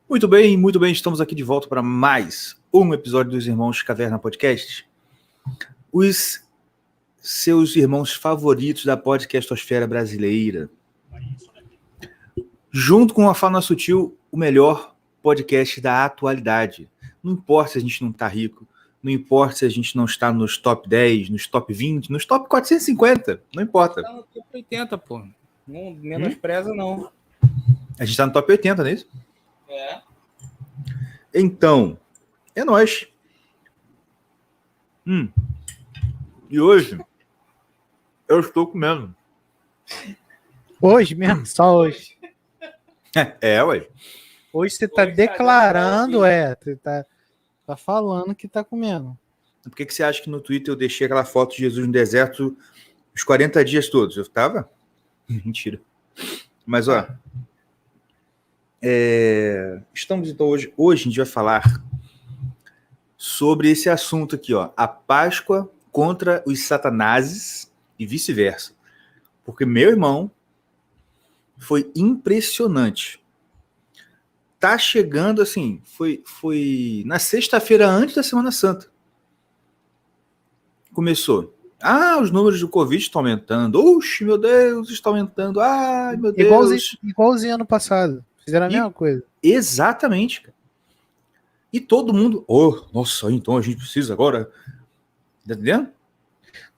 Muito bem, estamos aqui de volta para mais um episódio dos Irmãos Caverna Podcast. Os seus irmãos favoritos da podcastosfera brasileira. Junto com a Fauna Sutil, o melhor podcast da atualidade. Não importa se a gente não está rico, não importa se a gente não está nos top 10, nos top 20, nos top 450, não importa. Tá no top 80, pô. Não menospreza, não. A gente está no top 80, não é isso? É. Então, é nóis. E hoje, eu estou comendo. Hoje mesmo? Só hoje? Ué. Hoje você tá declarando, você tá falando que tá comendo. Por que você acha que no Twitter eu deixei aquela foto de Jesus no deserto os 40 dias todos? Eu tava? Mentira. Mas, ó... estamos então hoje a gente vai falar sobre esse assunto aqui, ó, a Páscoa contra os satanases e vice-versa, porque meu irmão foi impressionante. Tá chegando assim, foi na sexta-feira antes da Semana Santa. Começou. Os números do Covid estão aumentando. Oxe, meu Deus, está aumentando. Ai, meu Deus. Igualzinho ano passado. Fizeram a mesma coisa. Exatamente, cara. E todo mundo... nossa, então a gente precisa agora... Tá entendendo?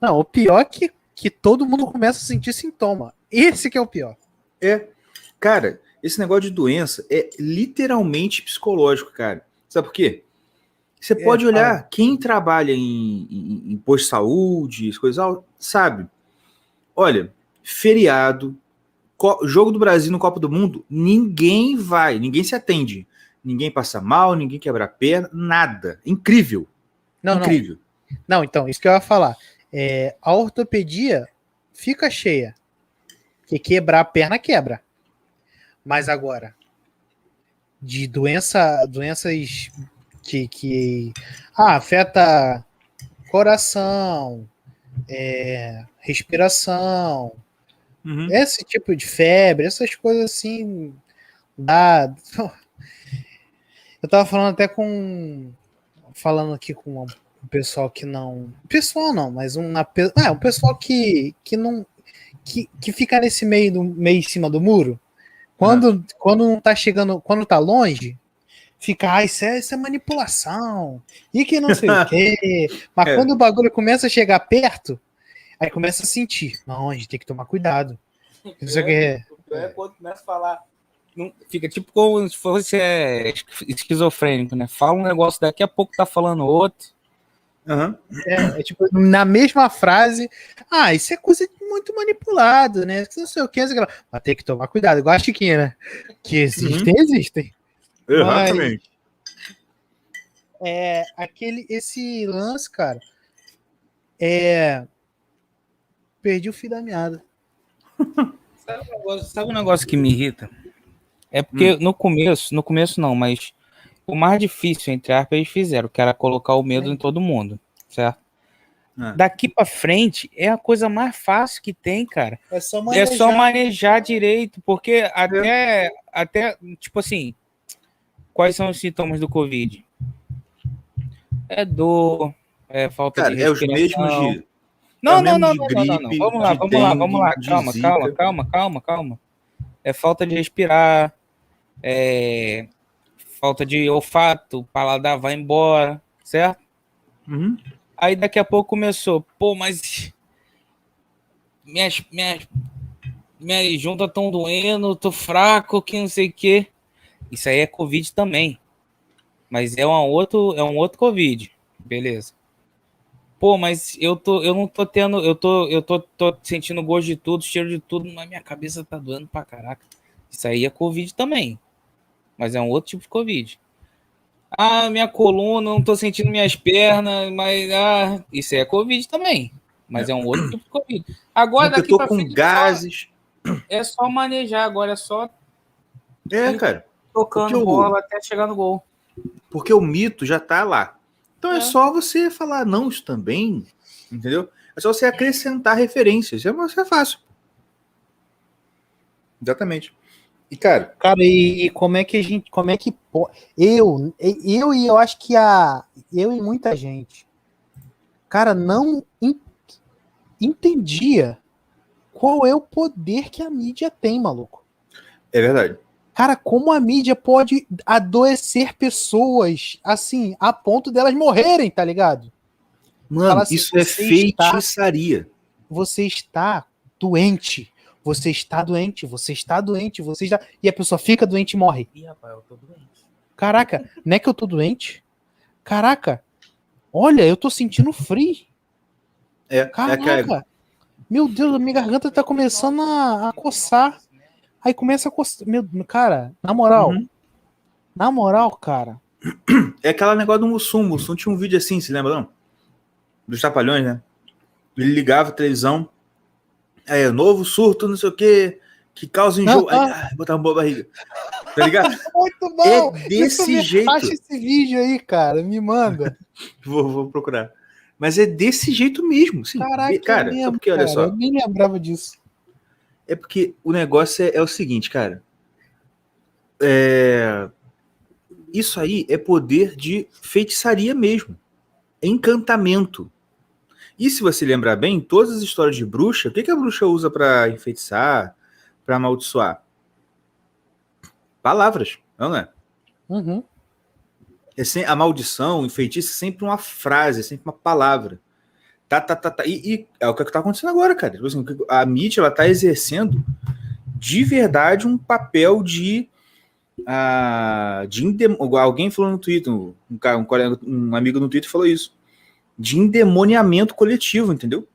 Não, o pior é que todo mundo começa a sentir sintoma. Esse que é o pior. Cara, esse negócio de doença é literalmente psicológico, cara. Sabe por quê? Você pode olhar, quem trabalha em posto de saúde, coisas, sabe? Olha, feriado, jogo do Brasil no Copa do Mundo, ninguém se atende. Ninguém passa mal, ninguém quebra a perna, nada. Incrível. Incrível. Não, então, isso que eu ia falar. A ortopedia fica cheia. Porque quebrar a perna, quebra. Mas agora, de doenças que afeta coração, respiração, esse tipo de febre, essas coisas assim, eu tava falando até falando aqui com um pessoal que não, mas um pessoal que não, que fica nesse meio em cima do muro, quando não tá chegando, quando tá longe, fica, isso é manipulação, e que não sei o quê, mas quando o bagulho começa a chegar perto, aí começa a sentir, não, a gente tem que tomar cuidado. Isso aqui Quando começa a falar, não, fica tipo como se fosse esquizofrênico, né? Fala um negócio, daqui a pouco tá falando outro. Tipo, na mesma frase, isso é coisa muito manipulado, né? Não sei o que, mas tem que tomar cuidado, igual a Chiquinha, né? Que existem. Exatamente. Esse lance, cara, perdi o fio da meada. Sabe um negócio que me irrita? É porque no começo não, mas o mais difícil, entre aspas, eles fizeram, que era colocar o medo em todo mundo, certo? Daqui pra frente é a coisa mais fácil que tem, cara. É só manejar direito, porque até, tipo assim, quais são os sintomas do Covid? É dor, falta de respiração. É os mesmos de... Não. gripe, Vamos lá. Calma. É falta de respirar, falta de olfato, o paladar vai embora, certo? Aí daqui a pouco começou, mas minhas juntas estão doendo, tô fraco, que não sei o quê. Isso aí é Covid também. Mas é um outro Covid. Beleza. Mas eu não tô tendo, eu tô sentindo gosto de tudo, cheiro de tudo, mas minha cabeça tá doendo pra caraca. Isso aí é Covid também. Mas é um outro tipo de Covid. Minha coluna, não tô sentindo minhas pernas, mas isso aí é Covid também. Mas é um outro tipo de Covid. Agora daqui pra frente, gases. É só manejar, agora é só cara. Tocando bola até chegar no gol. Porque o mito já tá lá. Então é só você falar, não, isso também, entendeu? É só você acrescentar referências. Isso é fácil. Exatamente. E, cara, e como é que a gente, como é que eu acho que eu e muita gente, cara, não entendia qual é o poder que a mídia tem, maluco. é verdade. Cara, como a mídia pode adoecer pessoas, assim, a ponto delas morrerem, tá ligado? Fala Mano, assim, isso é feitiçaria. você está doente, você está doente, você está doente, você está... E a pessoa fica doente e morre. Ih, rapaz, eu tô doente. Caraca, não é que eu tô doente? Caraca, olha, eu tô sentindo frio. É aquela. Caraca, meu Deus, a minha garganta tá começando a coçar. Aí começa a coçar. Cara, Uhum. na moral, cara. É aquela negócio do Mussum. O Mussum tinha um vídeo assim, se lembra não? Dos Trapalhões, né? Ele ligava a televisão. Aí, novo surto, não sei o quê, que causa enjoo. Aí, botava uma boa barriga. Tá ligado? Muito É bom! desse jeito. Acha esse vídeo aí, cara. Me manda. Vou procurar. Mas é desse jeito mesmo, sim. Caraca, é Cara, sabe mesmo, por quê? Olha cara. Eu só. nem lembrava disso. É porque o negócio é o seguinte, cara. É, isso aí é poder de feitiçaria mesmo. É encantamento. E se você lembrar bem, todas as histórias de bruxa, o que a bruxa usa pra enfeitiçar, pra amaldiçoar? Palavras, não é? Uhum. A maldição, o feitiço é sempre uma frase, é sempre uma palavra. Tá. E é o que tá acontecendo agora, cara. Tipo assim, a mídia, ela tá exercendo de verdade um papel alguém falou no Twitter, um amigo no Twitter falou isso, de endemoniamento coletivo, entendeu?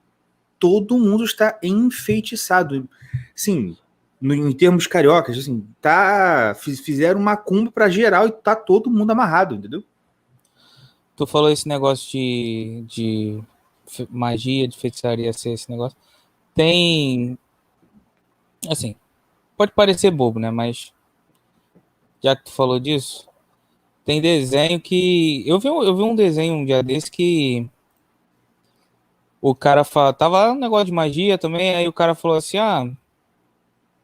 Todo mundo está enfeitiçado. Sim, em termos cariocas, assim, fizeram uma cumba para geral e tá todo mundo amarrado, entendeu? Tu falou esse negócio de magia, de feitiçaria ser esse negócio. Tem. Assim, pode parecer bobo, né? Mas já que tu falou disso, tem desenho que. Eu vi um desenho um dia desse que o cara fala. Tava lá um negócio de magia também, aí o cara falou assim: ah,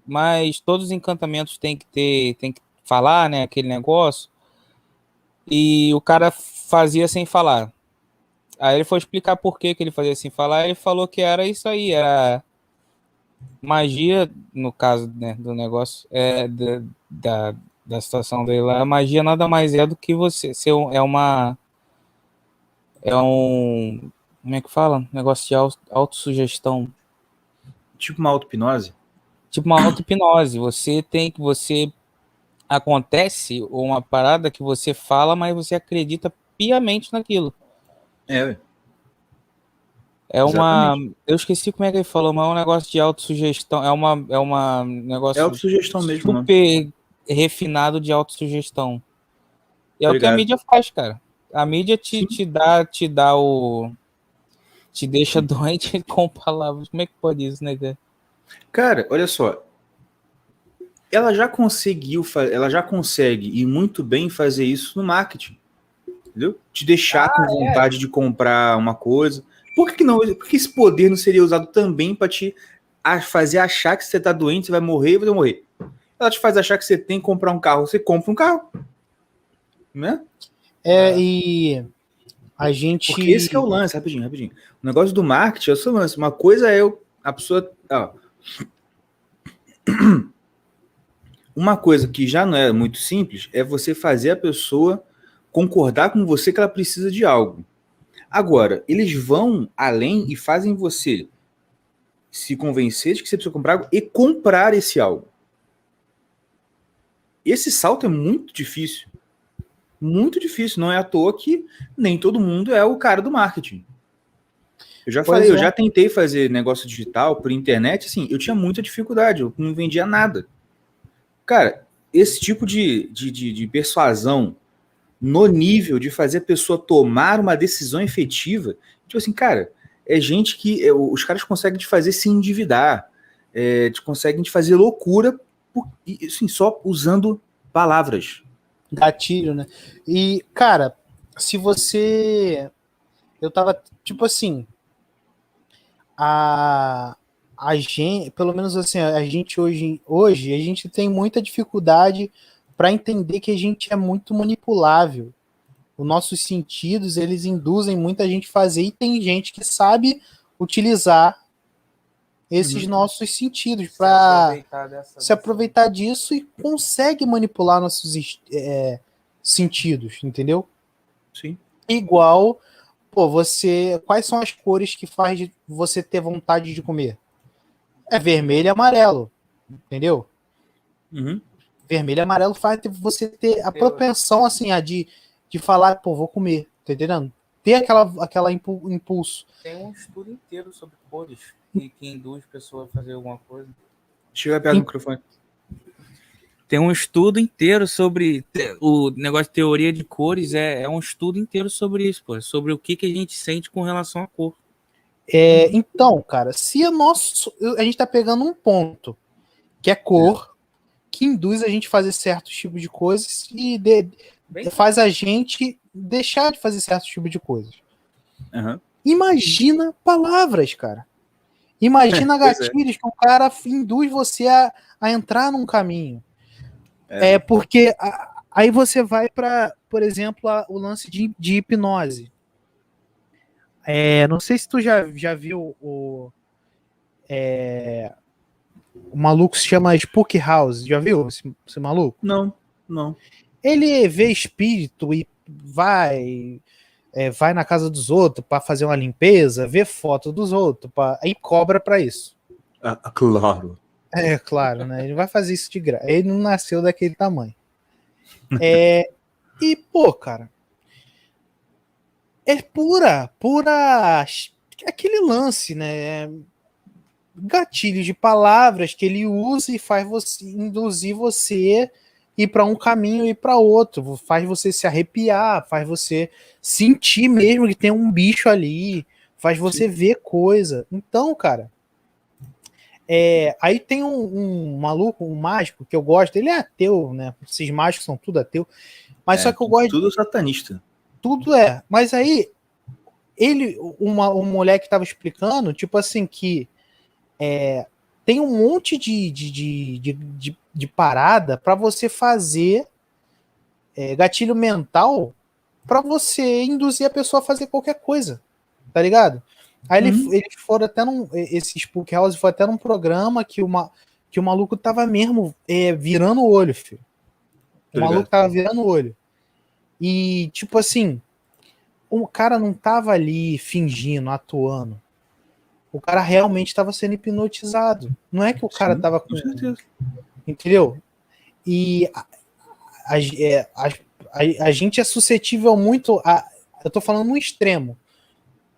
mas todos os encantamentos tem que ter. Tem que falar, né? Aquele negócio. E o cara fazia sem falar. Aí ele foi explicar por que ele fazia sem falar. Ele falou que era isso aí, era magia, no caso, né, do negócio, da situação dele lá. A magia nada mais é do que você ser é um, como é que fala? Negócio de autossugestão. Tipo uma auto-hipnose. Tipo uma auto-hipnose. Você acontece uma parada que você fala, mas você acredita piamente naquilo. É, É uma. exatamente. Eu esqueci como é que ele falou, mas é um negócio de autossugestão. É uma É negócio autossugestão mesmo, não. super refinado de autossugestão. E é Tá o que a ligado? mídia faz, cara. A mídia Sim, te dá o. Te deixa sim. doente com palavras. Como é que pode isso, né, cara? Cara, olha só. Ela já consegue e muito bem fazer isso no marketing, entendeu? Te deixar com vontade de comprar uma coisa. Por que não? Por que esse poder não seria usado também para te fazer achar que você tá doente, você vai morrer e vai morrer? Ela te faz achar que você tem que comprar um carro, você compra um carro, né? E a Porque esse que é o gente. lance, rapidinho. O negócio do marketing é o seu lance. Uma coisa é a pessoa. Uma coisa que já não é muito simples é você fazer a pessoa concordar com você que ela precisa de algo. Agora, eles vão além e fazem você se convencer de que você precisa comprar algo e comprar esse algo. Esse salto é muito difícil. Muito difícil. Não é à toa que nem todo mundo é o cara do marketing. Eu já Pois falei, eu é. já tentei fazer negócio digital por internet, assim, eu tinha muita dificuldade, eu não vendia nada. Cara, esse tipo de persuasão no nível de fazer a pessoa tomar uma decisão efetiva, tipo assim, cara, é gente que os caras conseguem te fazer se endividar, conseguem te fazer loucura, assim, só usando palavras. Gatilho, né? E, cara, se você. Eu tava, tipo assim. A, a gente, pelo menos assim, a gente hoje a gente tem muita dificuldade para entender que a gente é muito manipulável. Os nossos sentidos, eles induzem muita gente a fazer, e tem gente que sabe utilizar esses nossos sentidos para se aproveitar disso e consegue manipular nossos sentidos, entendeu? Sim. Igual, pô, quais são as cores que faz você ter vontade de comer? É vermelho e amarelo, entendeu? Uhum. Vermelho e amarelo faz você ter a propensão, assim, de falar, pô, vou comer, tá entendendo? Ter aquela impulso. Tem um estudo inteiro sobre cores que induz pessoas a fazer alguma coisa. Chega perto do microfone. Tem um estudo inteiro sobre o negócio de teoria de cores, é um estudo inteiro sobre isso, pô, sobre o que a gente sente com relação à cor. Então, cara, se a gente tá pegando um ponto, que é cor, que induz a gente a fazer certos tipos de coisas e faz a gente deixar de fazer certos tipos de coisas. Uhum. Imagina palavras, cara. Imagina gatilhos que o cara induz você a entrar num caminho. Porque aí você vai para, por exemplo, o lance de hipnose. Não sei se tu já viu o maluco se chama Spook House. Já viu esse maluco? Não. Ele vê espírito e vai na casa dos outros para fazer uma limpeza, vê foto dos outros, aí cobra para isso. Claro. Claro, né? Ele vai fazer isso de graça. Ele não nasceu daquele tamanho. E, pô, cara, é pura aquele lance, né? Gatilhos de palavras que ele usa e faz você induzir você ir para um caminho e para outro, faz você se arrepiar, faz você sentir mesmo que tem um bicho ali, faz você ver coisa. Então, cara, aí tem um maluco, um mágico que eu gosto, ele é ateu, né? Esses mágicos são tudo ateu, mas só que eu gosto tudo satanista. Tudo mas aí um moleque estava explicando, tipo assim, que tem um monte de parada para você fazer gatilho mental para você induzir a pessoa a fazer qualquer coisa, tá ligado? Aí eles foram até esse Spook House foi até num programa que o maluco tava mesmo virando o olho, filho. O maluco tava virando o olho. E, tipo assim, o cara não tava ali fingindo, atuando. O cara realmente estava sendo hipnotizado. Não é que o cara tava com certeza. Entendeu? E a gente é suscetível muito a. Eu tô falando no extremo.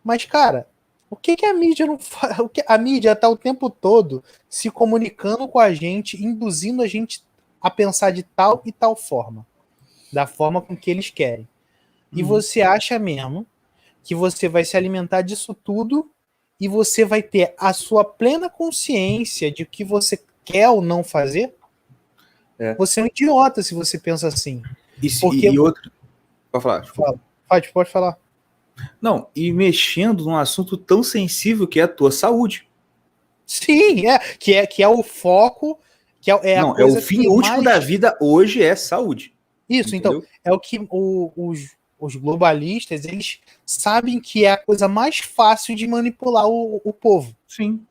Mas, cara, o que a mídia não faz? A mídia tá o tempo todo se comunicando com a gente, induzindo a gente a pensar de tal e tal forma. Da forma com que eles querem. E você acha mesmo que você vai se alimentar disso tudo e você vai ter a sua plena consciência de que você quer ou não fazer? Você é um idiota se você pensa assim. E outro... Pode falar. Pode falar. Não, e mexendo num assunto tão sensível que é a tua saúde. Sim, que é o foco, não, é o fim último da vida hoje é saúde. Isso, entendeu? Então, é o que os globalistas, eles sabem que é a coisa mais fácil de manipular o povo. Sim.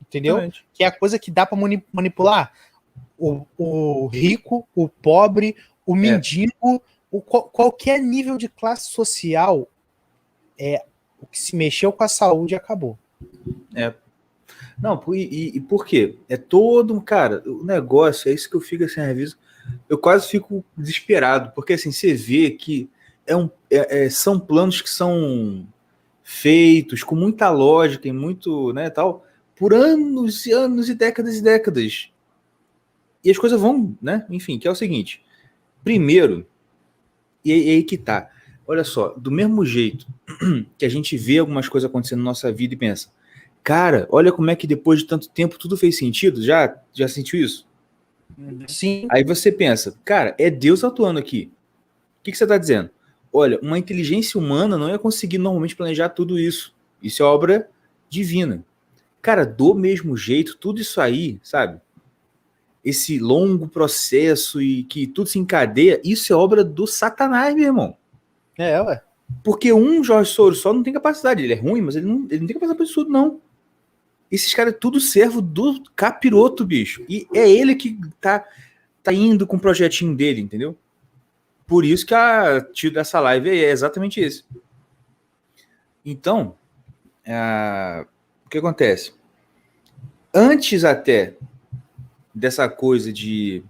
Entendeu? Exatamente. Que é a coisa que dá para manipular o rico, o pobre, o mendigo, qualquer nível de classe social. O que se mexeu com a saúde acabou. Não, e por quê? É todo, cara, o negócio, é isso que eu fico assim, reviso. Eu quase fico desesperado, porque assim, você vê que são planos que são feitos com muita lógica e muito, né, tal, por anos e anos e décadas. E as coisas vão, né, enfim, que é o seguinte. Primeiro, e aí que tá, olha só, do mesmo jeito que a gente vê algumas coisas acontecendo na nossa vida e pensa, cara, olha como é que depois de tanto tempo tudo fez sentido, já sentiu isso? Sim. Aí você pensa, cara, é Deus atuando aqui. O que você está dizendo? Olha, uma inteligência humana não ia conseguir normalmente planejar tudo isso. Isso é obra divina. Cara, do mesmo jeito, tudo isso aí, sabe? Esse longo processo e que tudo se encadeia, isso é obra do Satanás, meu irmão. Ué. Porque Jorge Soros só não tem capacidade. Ele é ruim, mas ele não tem capacidade para isso tudo, não. Esses caras é tudo servo do capiroto, bicho. E é ele que tá indo com o projetinho dele, entendeu? Por isso que a tio dessa live é exatamente isso. Então, o que acontece? Antes até dessa coisa de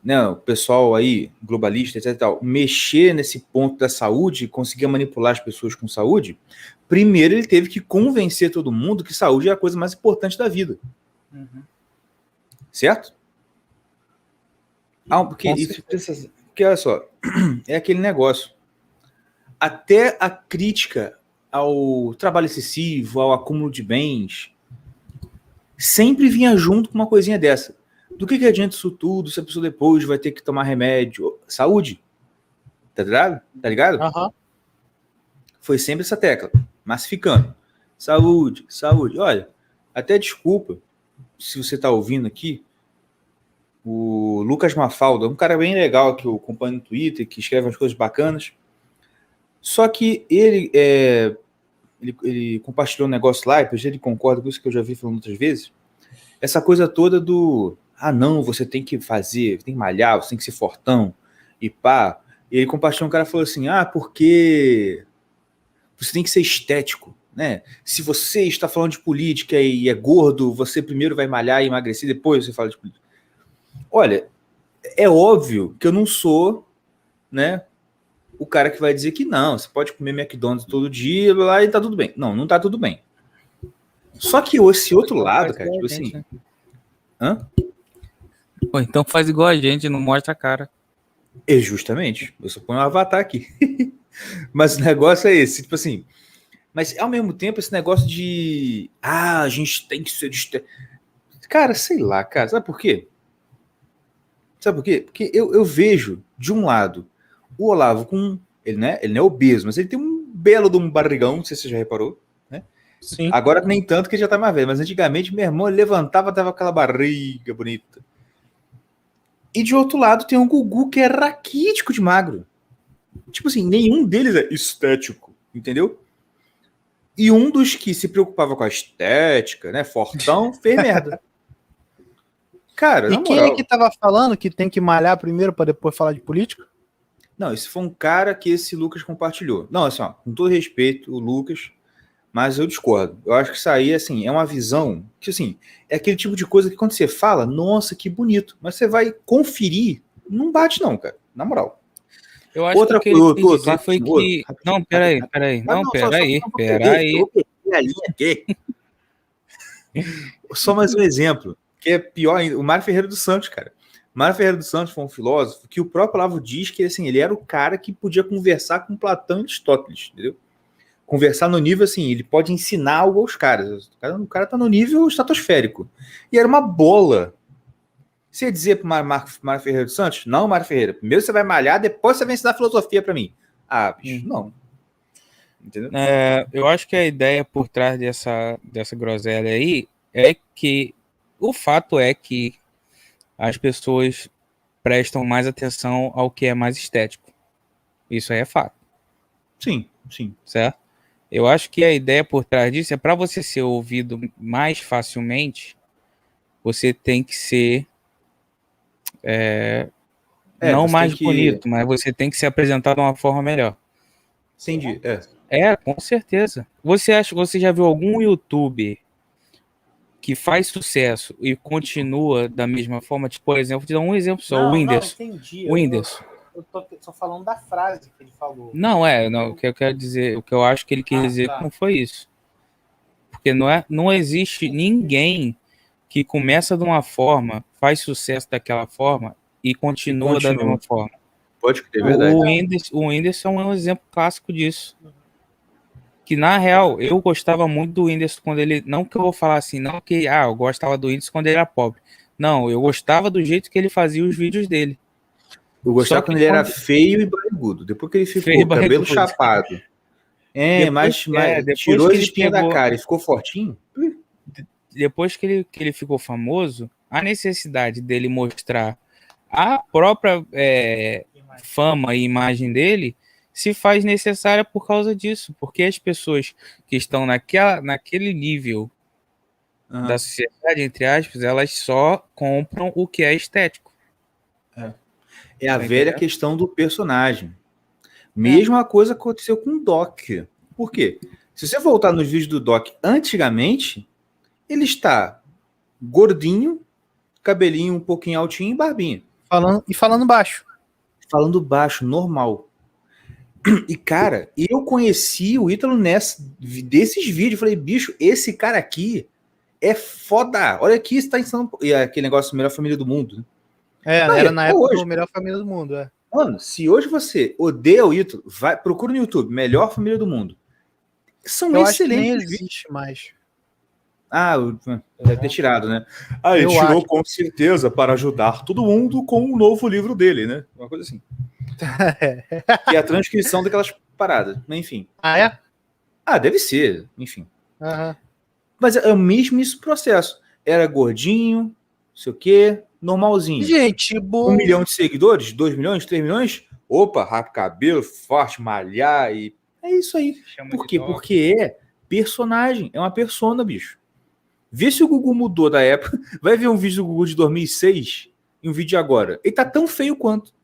o pessoal aí, globalista, etc. Tal, mexer nesse ponto da saúde, conseguir manipular as pessoas com saúde, primeiro ele teve que convencer todo mundo que saúde é a coisa mais importante da vida. Uhum. Certo? Porque, olha só, é aquele negócio. Até a crítica ao trabalho excessivo, ao acúmulo de bens, sempre vinha junto com uma coisinha dessa. Do que adianta isso tudo se a pessoa depois vai ter que tomar remédio? Saúde. Tá ligado? Tá ligado? Uhum. Foi sempre essa tecla, massificando. Saúde, saúde. Olha, até desculpa se você tá ouvindo aqui, o Lucas Mafalda, um cara bem legal que eu acompanho no Twitter, que escreve umas coisas bacanas. Só que ele compartilhou um negócio lá, e depois ele concorda com isso que eu já vi falando outras vezes. Essa coisa toda do não, você tem que fazer, tem que malhar, você tem que ser fortão, e pá. E ele compartilhou, um cara falou assim, porque você tem que ser estético, né? Se você está falando de política e é gordo, você primeiro vai malhar e emagrecer, depois você fala de política. Olha, é óbvio que eu não sou, né, o cara que vai dizer que não, você pode comer McDonald's todo dia lá e tá tudo bem. Não tá tudo bem. Só que esse outro lado, cara, tipo assim... Né? Hã? Pô, então faz igual a gente, não mostra a cara. É justamente. Eu só ponho um avatar aqui. Mas o negócio é esse, tipo assim... Mas, ao mesmo tempo, esse negócio de... a gente tem que ser... Cara, sei lá, cara. Sabe por quê? Porque eu vejo, de um lado, o Olavo com... Ele não é obeso, mas ele tem um belo de um barrigão, não sei se você já reparou, né? Sim. Agora nem tanto que ele já tá mais velho, mas antigamente meu irmão levantava, tava aquela barriga bonita. E de outro lado tem um Gugu que é raquítico de magro. Tipo assim, nenhum deles é estético, entendeu? E um dos que se preocupava com a estética, né, fortão, fez merda. Cara, e quem moral, é que tava falando que tem que malhar primeiro para depois falar de política? Não, esse foi um cara que esse Lucas compartilhou. Não, assim, ó, com todo respeito, o Lucas, mas eu discordo. Eu acho que isso aí, assim, é uma visão que, assim, é aquele tipo de coisa que quando você fala, nossa, que bonito, mas você vai conferir, não bate não, cara, na moral. Eu acho que o que ele quis dizer foi que... Não, peraí. Eu peguei a linha aqui. Só mais um exemplo, que é pior ainda, o Mário Ferreira dos Santos, cara. Mário Ferreira dos Santos foi um filósofo que o próprio Olavo diz que, assim, ele era o cara que podia conversar com Platão e Aristóteles, entendeu? Conversar no nível, assim, ele pode ensinar algo aos caras. O cara tá no nível estratosférico. E era uma bola. Você ia dizer pro Mário Ferreira dos Santos? Não, Mário Ferreira, primeiro você vai malhar, depois você vai ensinar filosofia para mim. Bicho, não. Entendeu? Eu acho que a ideia por trás dessa groselha aí é que o fato é que as pessoas prestam mais atenção ao que é mais estético. Isso aí é fato. Sim. Certo? Eu acho que a ideia por trás disso é para você ser ouvido mais facilmente, você tem que ser não mais bonito, mas você tem que se apresentar de uma forma melhor. Entendi. Com certeza. Você já viu algum youtuber que faz sucesso e continua da mesma forma? Tipo, por exemplo, vou te dar um exemplo só, o Whindersson. Não, entendi. O Whindersson. Eu tô só falando da frase que ele falou. Não, o que eu quero dizer, o que eu acho que ele quis dizer não foi isso. Porque não existe ninguém que começa de uma forma, faz sucesso daquela forma e continua da mesma forma. Pode crer, é verdade. O Whindersson é um exemplo clássico disso. Que, na real, eu gostava muito do Whindersson quando ele... Não que eu vou falar assim, não que... eu gostava do Whindersson quando ele era pobre. Não, eu gostava do jeito que ele fazia os vídeos dele. Eu gostava quando ele era feio e barrigudo. Depois que ele ficou cabelo chapado. Mas tirou as espinhas da cara e ficou fortinho. depois que ele ficou famoso, a necessidade dele mostrar a própria fama e imagem dele se faz necessária por causa disso, porque as pessoas que estão naquele nível da sociedade, entre aspas, elas só compram o que é estético. É a velha questão do personagem. Mesma coisa aconteceu com o Doc. Por quê? Se você voltar nos vídeos do Doc antigamente, ele está gordinho, cabelinho um pouquinho altinho e barbinha. Falando baixo. Falando baixo, normal. E, cara, eu conheci o Ítalo desses vídeos. Falei, bicho, esse cara aqui é foda. Olha aqui, você tá ensinando. E aquele negócio, melhor família do mundo. Não, era na época do Melhor Família do Mundo. Mano, se hoje você odeia o Ítalo, procura no YouTube, Melhor Família do Mundo. São eu excelentes. Acho que nem existe mais. Deve ter tirado, né? Ele tirou com certeza para ajudar todo mundo com um novo livro dele, né? Uma coisa assim. Que é a transcrição daquelas paradas. Enfim. Deve ser. Enfim. Mas é o mesmo processo. Era gordinho, não sei o quê, normalzinho. Gente, 1 milhão de seguidores? 2 milhões? 3 milhões? Opa, rapa cabelo, forte, malhar e... É isso aí. Por quê? Porque é personagem. É uma persona, bicho. Vê se o Gugu mudou da época. Vai ver um vídeo do Gugu de 2006 e um vídeo de agora. Ele tá tão feio quanto.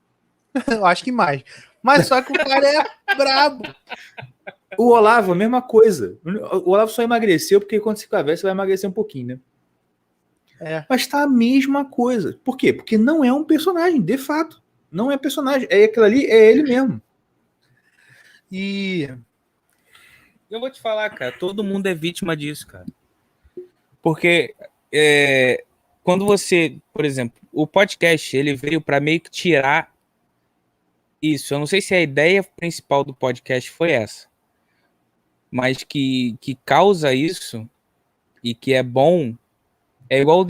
Eu acho que mais. Mas só que o cara é brabo. O Olavo, a mesma coisa. O Olavo só emagreceu porque quando se conversa, você vai emagrecer um pouquinho, né? Mas tá a mesma coisa. Por quê? Porque não é um personagem, de fato. Não é personagem. Aquilo ali é ele mesmo. E eu vou te falar, cara, todo mundo é vítima disso, cara. Porque quando você, por exemplo, o podcast, ele veio para meio que tirar isso. Eu não sei se a ideia principal do podcast foi essa, mas que causa isso e que é bom, é igual o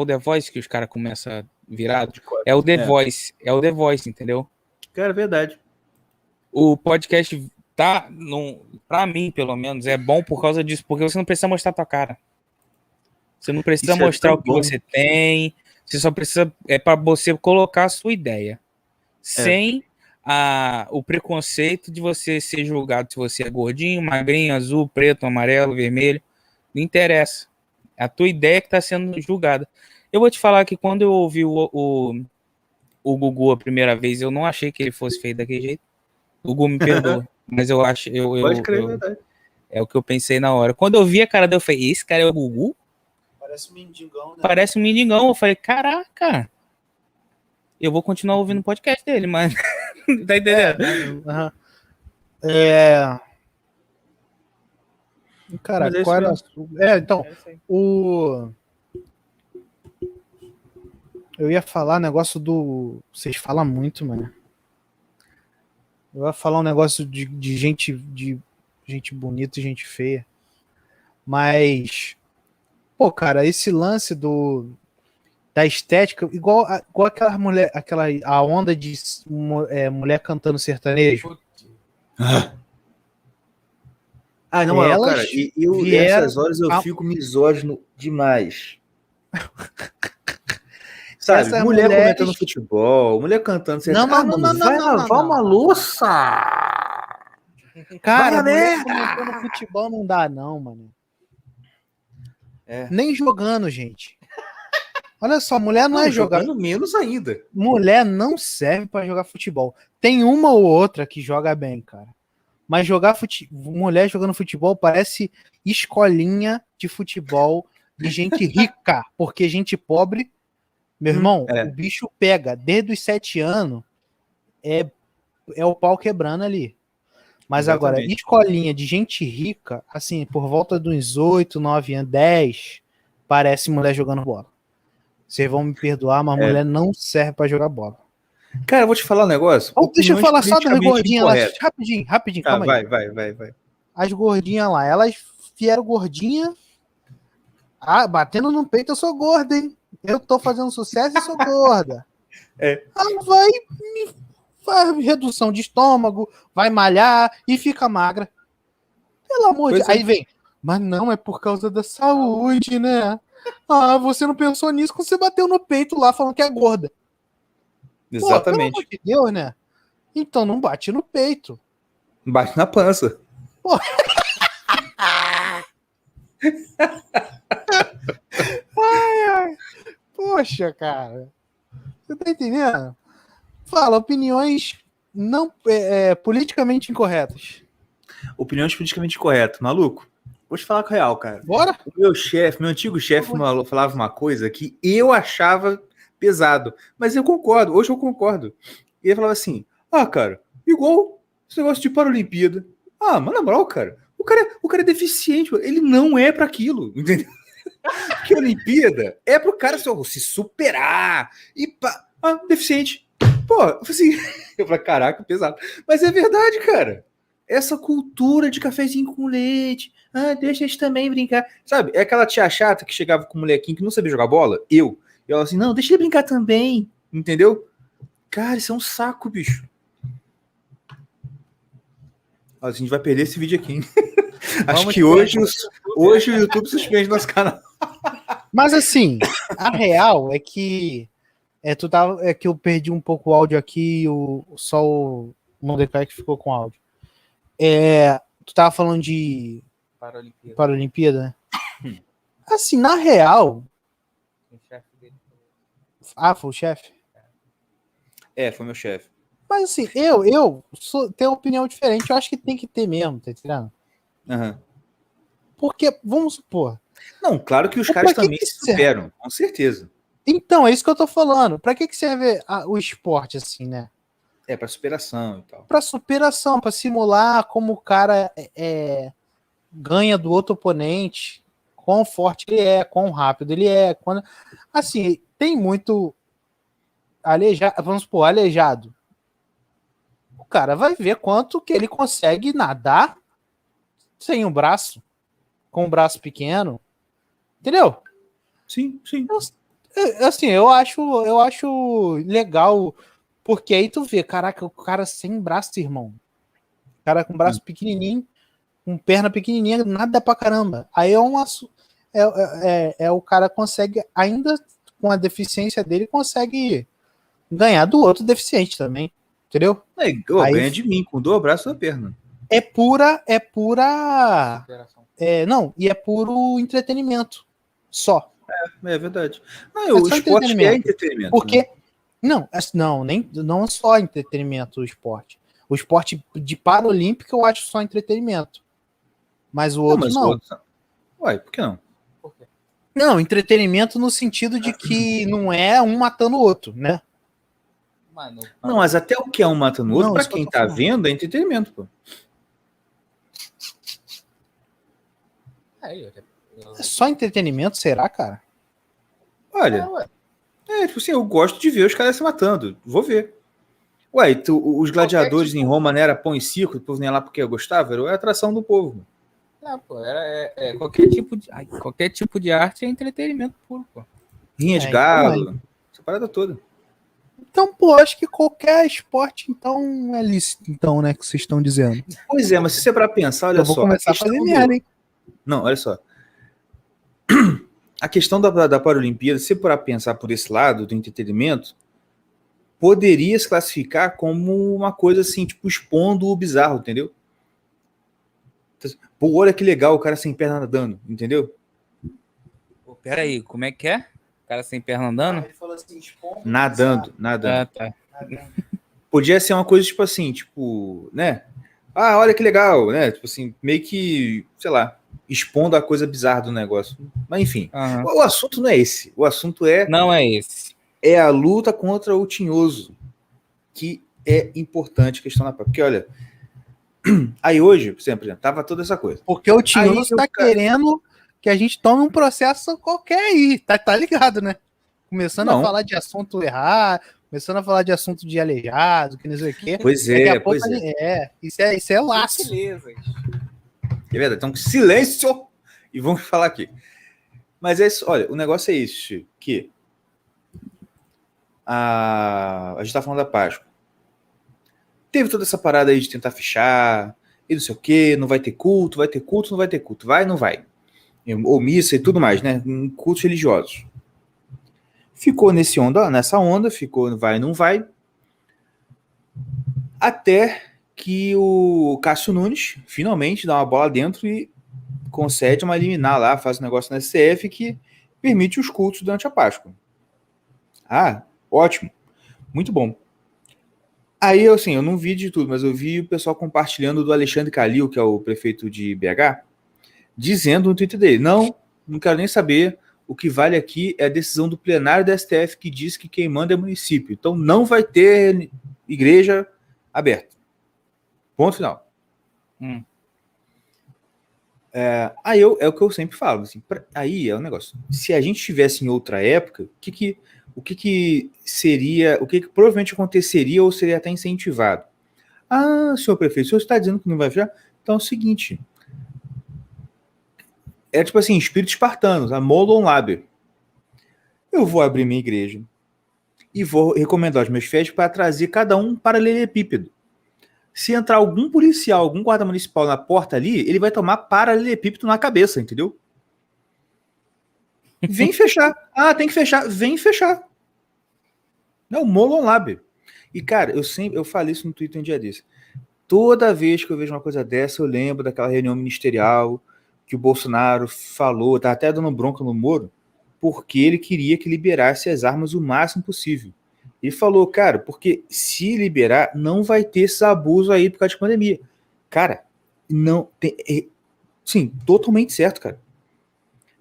The Voice que os caras começam a virar. É o The Voice, entendeu? Cara, é verdade. O podcast pra mim, pelo menos, é bom por causa disso, porque você não precisa mostrar a tua cara. Você não precisa mostrar o que você tem. Você só precisa para você colocar a sua ideia. Sem o preconceito de você ser julgado se você é gordinho, magrinho, azul, preto, amarelo, vermelho. Não interessa. É a tua ideia que está sendo julgada. Eu vou te falar que quando eu ouvi o Gugu a primeira vez, eu não achei que ele fosse feio daquele jeito. O Gugu me perdoa. Mas eu acho. Pode crer, verdade. É o que eu pensei na hora. Quando eu vi a cara dele, eu falei: esse cara é o Gugu? Parece um mendigão, né? Parece um mendigão. Eu falei: caraca, eu vou continuar ouvindo o podcast dele, mas. Tá entendendo? Cara, qual era então, eu ia falar negócio do... Vocês falam muito, mano. Eu ia falar um negócio de gente bonita e gente feia. Mas... Pô, cara, esse lance da estética, igual aquela mulher, a onda de mulher cantando sertanejo. Não, cara, nessas horas eu fico misógino demais. Sabe, mulher comentando futebol, mulher cantando sertanejo. Não, vai lavar uma louça! Cara, mulher comentando futebol não dá, não, mano. Nem jogando, gente. Olha só, mulher não é jogar. Jogando menos ainda. Mulher não serve pra jogar futebol. Tem uma ou outra que joga bem, cara. Mas mulher jogando futebol parece escolinha de futebol de gente rica. Porque gente pobre, meu irmão, o bicho pega. Desde os 7 anos, é o pau quebrando ali. Mas exatamente. Agora, escolinha de gente rica, assim, por volta dos 8, 9 anos, 10, parece mulher jogando bola. Vocês vão me perdoar, mas mulher não serve pra jogar bola. Cara, eu vou te falar um negócio. Deixa eu falar só das gordinhas lá. Rapidinho, calma aí. Vai. As gordinhas lá, elas vieram gordinha. Batendo no peito, eu sou gorda, hein? Eu tô fazendo sucesso e sou gorda. Ela faz redução de estômago, vai malhar e fica magra. Pelo amor de Deus. Aí vem, mas não, é por causa da saúde, né? Ah, você não pensou nisso quando você bateu no peito lá falando que é gorda. Pô, pelo Exatamente. amor de Deus, né? Então não bate no peito. Bate na pança. Poxa, cara. Você tá entendendo? Fala, opiniões não politicamente incorretas. Opiniões politicamente corretas. Maluco, vou te falar com a real, cara. Bora? O meu chefe, meu antigo chefe, falava uma coisa que eu achava pesado. Mas eu concordo, hoje eu concordo. E ele falava assim: ah, cara, igual esse negócio de Paralimpíada. Ah, mas na moral, cara, o cara é deficiente, ele não é para aquilo, entendeu? Porque a Olimpíada é pro cara se superar e pá. Ah, deficiente. Pô, eu falei assim, eu falei, caraca, pesado. Mas é verdade, cara. Essa cultura de cafezinho com leite. Ah, deixa eles também brincar. Sabe, é aquela tia chata que chegava com um molequinho que não sabia jogar bola, eu. E ela assim, não, deixa ele brincar também. Entendeu? Cara, isso é um saco, bicho. A gente vai perder esse vídeo aqui, hein? Acho que hoje o YouTube suspende nosso canal. Mas assim, a real é que é que eu perdi um pouco o áudio aqui, só o Mordecai que ficou com áudio. Tu tava falando de Paralimpíada, né? Assim, na real. Ah, foi o chefe? Foi meu chefe. Mas assim, tenho uma opinião diferente. Eu acho que tem que ter mesmo, tá entendendo? Uhum. Porque, vamos supor. Não, claro que os caras também se superam, com certeza. Então, é isso que eu tô falando. Pra que serve o esporte, assim, né? Pra superação e tal. Pra superação, pra simular como o cara ganha do outro oponente, quão forte ele é, quão rápido ele é. Assim, tem muito aleijado, vamos supor, aleijado. O cara vai ver quanto que ele consegue nadar sem um braço, com um braço pequeno. Entendeu? Sim, sim. Assim, eu acho legal, porque aí tu vê, caraca, o cara sem braço, irmão. O cara com braço pequenininho, com perna pequenininha, nada pra caramba. Aí o cara consegue, ainda com a deficiência dele, consegue ganhar do outro deficiente também. Entendeu? Ganha de mim, com dois braços da perna. É pura. Não, e é puro entretenimento. Só. É verdade. O esporte é entretenimento. Porque. Né? Não é só entretenimento o esporte. O esporte de Paralímpico eu acho só entretenimento. Mas o outro não. Uai, por que não? Por quê? Não, entretenimento no sentido de que não é um matando o outro, né? Não, mas até o que é um matando o outro, pra quem tá vendo, é entretenimento, pô. É só entretenimento, será, cara? Olha, tipo assim, eu gosto de ver os caras se matando. Vou ver. Ué, os gladiadores em Roma não era pão e circo, o povo nem lá porque eu gostava, era a atração do povo. Qualquer tipo de arte é entretenimento puro, pô. Rinha de galo, essa parada toda. Então, pô, acho que qualquer esporte, então, é lícito, então, né, que vocês estão dizendo. Pois é, mas se você para pensar, olha só. Eu vou começar a fazer merda, hein? Não, olha só. A questão da Paralimpíada, se para pensar por esse lado do entretenimento, poderia se classificar como uma coisa assim, tipo, expondo o bizarro, entendeu? Pô, olha que legal o cara sem perna nadando, entendeu? Pô, peraí, como é que é? O cara sem perna andando? Ele falou assim, nadando. Ah, tá. Podia ser uma coisa tipo assim, tipo, né? Ah, olha que legal, né? Tipo assim, meio que, sei lá, expondo a coisa bizarra do negócio. Mas enfim, o assunto não é esse. O assunto Não é esse. É a luta contra o tinhoso, que é importante a questão da... Porque, olha, aí hoje, por exemplo, tava toda essa coisa. Porque o tinhoso tá querendo que a gente tome um processo qualquer aí, tá ligado, né? Começando a falar de assunto errado, começando a falar de assunto de aleijado, que não sei o quê. Pois é, Isso é laço. Beleza. É verdade, então silêncio e vamos falar aqui. Mas é isso, olha, o negócio é isso, que a gente tá falando da Páscoa. Teve toda essa parada aí de tentar fechar, e não sei o quê, não vai ter culto, não vai ter culto. Vai, não vai. ou missa e tudo mais, né? Em cultos religiosos. Ficou nessa onda, ficou vai, não vai, até que o Cássio Nunes finalmente dá uma bola dentro e concede uma liminar lá, faz um negócio na STF que permite os cultos durante a Páscoa. Ah, ótimo, muito bom. Aí, assim, eu não vi de tudo, mas eu vi o pessoal compartilhando do Alexandre Calil, que é o prefeito de BH, dizendo no Twitter dele, não quero nem saber, o que vale aqui é a decisão do plenário da STF que diz que quem manda é município. Então não vai ter igreja aberta. Ponto final. Aí é o que eu sempre falo. Assim, aí é o negócio. Se a gente estivesse em outra época, o que seria, o que provavelmente aconteceria ou seria até incentivado? Ah, senhor prefeito, o senhor está dizendo que não vai fechar? Então é o seguinte, é tipo assim, espírito espartano, a Molon Laber. Eu vou abrir minha igreja e vou recomendar aos meus fiéis para trazer cada um paralelepípedo. Se entrar algum policial, algum guarda municipal na porta ali, ele vai tomar paralelepípedo na cabeça, entendeu? Vem fechar. Ah, tem que fechar. Vem fechar. Não, Molon Laber. E, cara, eu falei isso no Twitter um dia desse. Toda vez que eu vejo uma coisa dessa, eu lembro daquela reunião ministerial que o Bolsonaro falou, tá até dando bronca no Moro, porque ele queria que liberasse as armas o máximo possível. Ele falou, cara, porque se liberar, não vai ter esses abusos aí por causa de pandemia. Cara, não tem. Sim, totalmente certo, cara.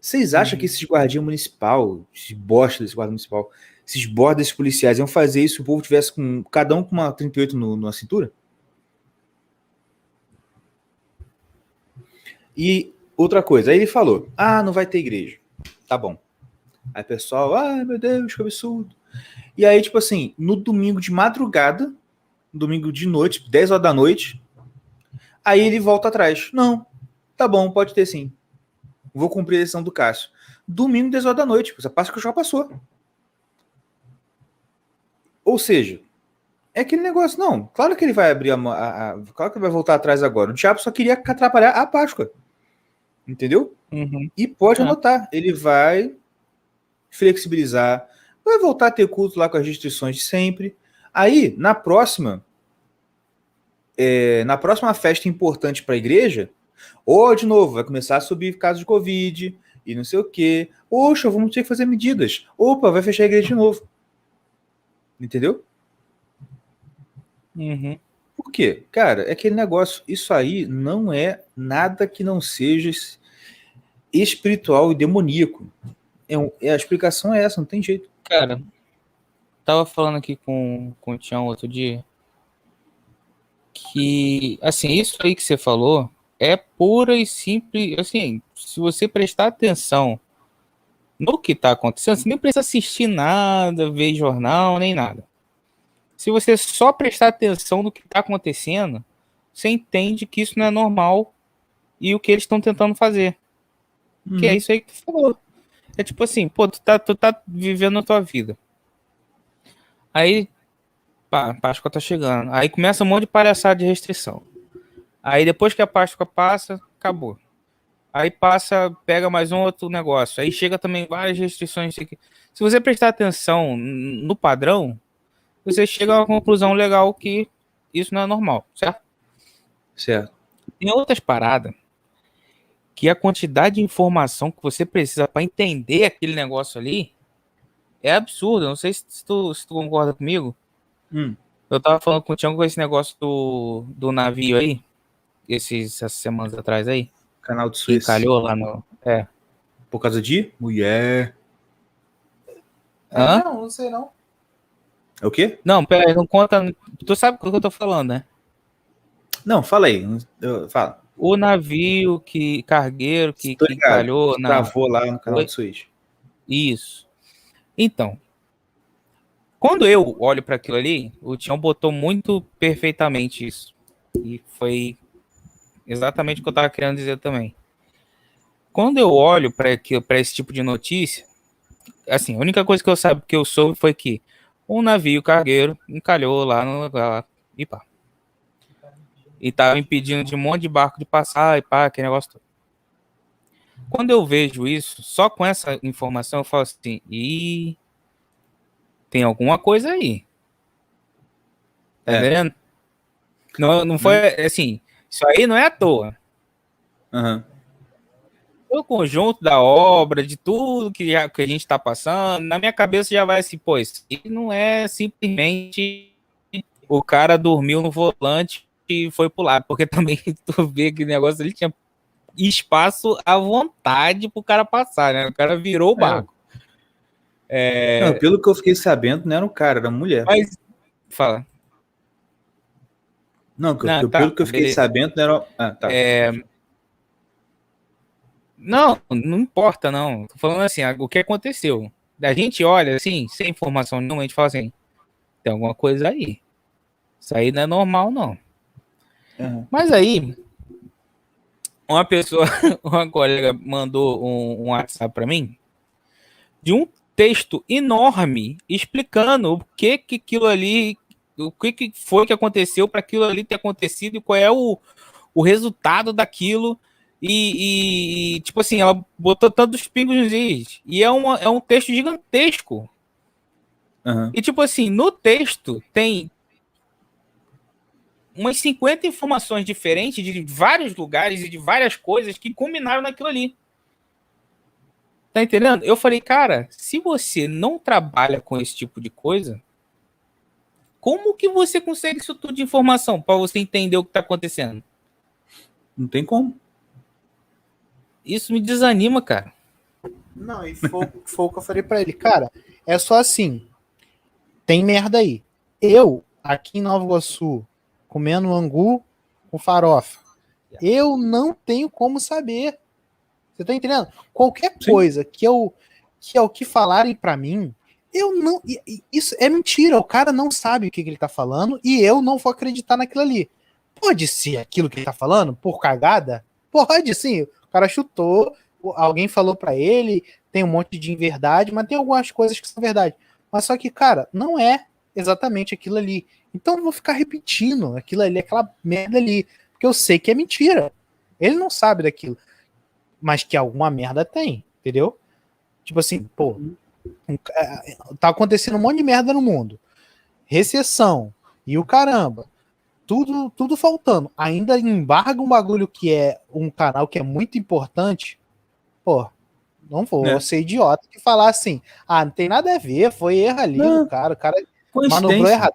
Vocês acham que esses guardião municipal, esses bosta desse guarda municipal, esses bordas desses policiais iam fazer isso se o povo tivesse com cada um com uma 38 na cintura? E outra coisa, aí ele falou, não vai ter igreja. Tá bom. Aí o pessoal, ai meu Deus, que absurdo. E aí, tipo assim, no domingo de madrugada, domingo de noite, 10 horas da noite, aí ele volta atrás. Não, tá bom, pode ter sim. Vou cumprir a decisão do Cássio. Domingo, 10 horas da noite, essa Páscoa já passou. Ou seja, é aquele negócio, não, claro que ele vai abrir claro que ele vai voltar atrás agora. O diabo só queria atrapalhar a Páscoa. Entendeu? E pode anotar, ele vai flexibilizar, vai voltar a ter culto lá com as restrições de sempre. Aí, na próxima festa importante para a igreja, ou de novo, vai começar a subir casos de Covid e não sei o quê. Oxa, vamos ter que fazer medidas. Opa, vai fechar a igreja de novo. Entendeu? Por quê? Cara, é aquele negócio, isso aí não é nada que não seja espiritual e demoníaco. A explicação é essa, não tem jeito. Cara, tava falando aqui com o Tião outro dia que, assim, isso aí que você falou é pura e simples, assim, se você prestar atenção no que tá acontecendo, você nem precisa assistir nada, ver jornal, nem nada. Se você só prestar atenção no que tá acontecendo, você entende que isso não é normal e o que eles estão tentando fazer. Que é isso aí que tu falou. É tipo assim, pô, tu tá vivendo a tua vida. Aí, Páscoa tá chegando. Aí começa um monte de palhaçada de restrição. Aí depois que a Páscoa passa, acabou. Aí pega mais um outro negócio. Aí chega também várias restrições. Se você prestar atenção no padrão, você chega a uma conclusão legal que isso não é normal, certo? Certo. Tem outras paradas que a quantidade de informação que você precisa para entender aquele negócio ali é absurdo. Eu não sei se tu concorda comigo. Eu tava falando com o Tião com esse negócio do navio aí, essas semanas atrás aí. Canal do Suez. Que calhou lá no... Por causa de mulher. Não sei não. É o quê? Não, pera aí, não conta... Tu sabe o que eu tô falando, né? Não, fala aí. Fala. O navio cargueiro que calhou na... Travou lá no canal do Suez. Isso. Então, quando eu olho para aquilo ali, o Tião botou muito perfeitamente isso. E foi exatamente o que eu tava querendo dizer também. Quando eu olho para esse tipo de notícia, assim, a única coisa que eu soube foi que um navio cargueiro encalhou lá no lugar e pá. E tava impedindo de um monte de barco de passar e pá, aquele negócio todo. Quando eu vejo isso, só com essa informação, eu falo assim, e tem alguma coisa aí. Tá entendendo? Não foi assim, isso aí não é à toa. Aham. O conjunto da obra, de tudo que a gente está passando, na minha cabeça já vai assim, pô, isso não é simplesmente o cara dormiu no volante e foi pular, porque também tu vê que o negócio ele tinha espaço à vontade pro cara passar, né? O cara virou o barco. Não, pelo que eu fiquei sabendo, não era um cara, era uma mulher. Mas, fala. Não, Não, tá, pelo que eu fiquei beleza. sabendo, não era. Ah, tá. Não importa, não. Tô falando assim, o que aconteceu. A gente olha assim, sem informação nenhuma, a gente fala assim, tem alguma coisa aí. Isso aí não é normal, não. Uhum. Mas aí, uma pessoa, uma colega mandou um WhatsApp para mim de um texto enorme explicando o que aquilo ali, o que foi que aconteceu para aquilo ali ter acontecido e qual é o resultado daquilo. E, tipo assim, ela botou tantos pingos nos is. E é um texto gigantesco. Uhum. E, tipo assim, no texto tem umas 50 informações diferentes de vários lugares e de várias coisas que combinaram naquilo ali. Tá entendendo? Eu falei, cara, se você não trabalha com esse tipo de coisa, como que você consegue isso tudo de informação para você entender o que tá acontecendo? Não tem como. Isso me desanima, cara. Não, e foi o que eu falei pra ele. Cara, é só assim. Tem merda aí. Eu, aqui em Nova Iguaçu, comendo angu com farofa, eu não tenho como saber. Você tá entendendo? Qualquer Sim. coisa que é o que falarem pra mim, eu não. Isso é mentira. O cara não sabe o que ele tá falando e eu não vou acreditar naquilo ali. Pode ser aquilo que ele tá falando por cagada? Pode sim. O cara chutou, alguém falou pra ele, tem um monte de inverdade, mas tem algumas coisas que são verdade. Mas só que, cara, não é exatamente aquilo ali. Então eu vou ficar repetindo aquilo ali, aquela merda ali, porque eu sei que é mentira. Ele não sabe daquilo, mas que alguma merda tem, entendeu? Tipo assim, pô, tá acontecendo um monte de merda no mundo. Recessão e o caramba. Tudo faltando. Ainda embarga um bagulho que é um canal que é muito importante. Pô, não vou ser idiota que falar assim, não tem nada a ver, foi erro ali do cara, o cara manobrou errado.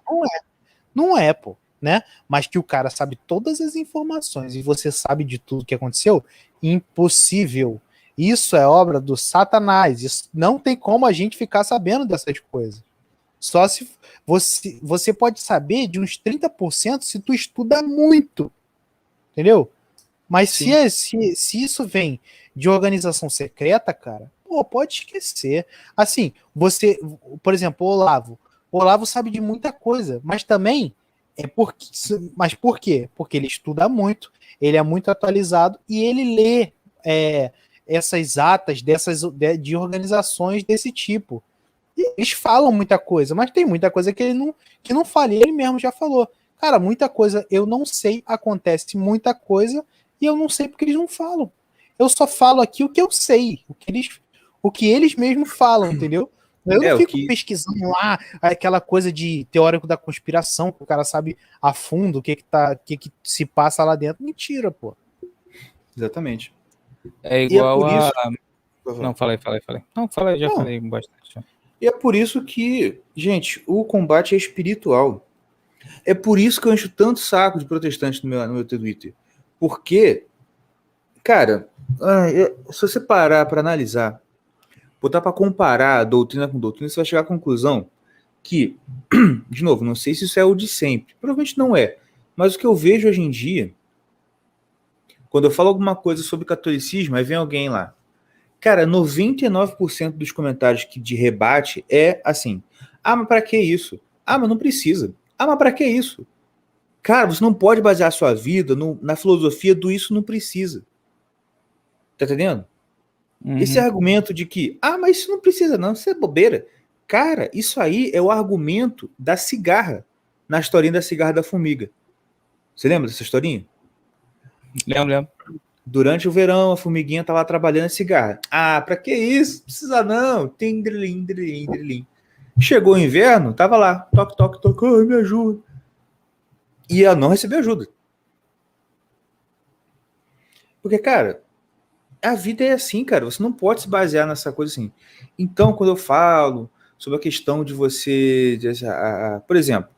Não é, pô, né? Mas que o cara sabe todas as informações e você sabe de tudo que aconteceu, impossível. Isso é obra do Satanás. Isso não tem como a gente ficar sabendo dessas coisas. Só se você pode saber de uns 30% se tu estuda muito. Entendeu? Mas se isso vem de organização secreta, cara, pô, pode esquecer. Assim, você, por exemplo, o Olavo sabe de muita coisa, mas também mas por quê? Porque ele estuda muito, ele é muito atualizado e ele lê essas atas de organizações desse tipo. E eles falam muita coisa, mas tem muita coisa que que não fala. E ele mesmo já falou. Cara, muita coisa eu não sei, acontece muita coisa e eu não sei porque eles não falam. Eu só falo aqui o que eu sei, o que eles mesmos falam, entendeu? Eu não fico pesquisando lá aquela coisa de teórico da conspiração, que o cara sabe a fundo o que se passa lá dentro. Mentira, pô. Exatamente. É igual Não, falei. Não, falei, já falei bastante. E é por isso que, gente, o combate é espiritual. É por isso que eu encho tanto saco de protestantes no meu Twitter. Porque, cara, se você parar para analisar, botar para comparar doutrina com doutrina, você vai chegar à conclusão que, de novo, não sei se isso é o de sempre. Provavelmente não é. Mas o que eu vejo hoje em dia, quando eu falo alguma coisa sobre catolicismo, aí vem alguém lá. Cara, 99% dos comentários de rebate é assim: mas pra que isso? Mas não precisa. Mas pra que isso? Cara, você não pode basear a sua vida na filosofia do isso não precisa. Tá entendendo? Uhum. Esse argumento de que, mas isso não precisa não, isso é bobeira. Cara, isso aí é o argumento da cigarra, na historinha da cigarra da formiga. Você lembra dessa historinha? Lembro. Durante o verão, a formiguinha tá lá trabalhando em cigarro. Ah, pra que isso? Não precisa não. Tem drilim, drilim, drilim. Chegou o inverno, tava lá. Toque, toque, toque. Ai, me ajuda. E ela não recebeu ajuda. Porque, cara, a vida é assim, cara. Você não pode se basear nessa coisa assim. Então, quando eu falo sobre a questão de você... por exemplo,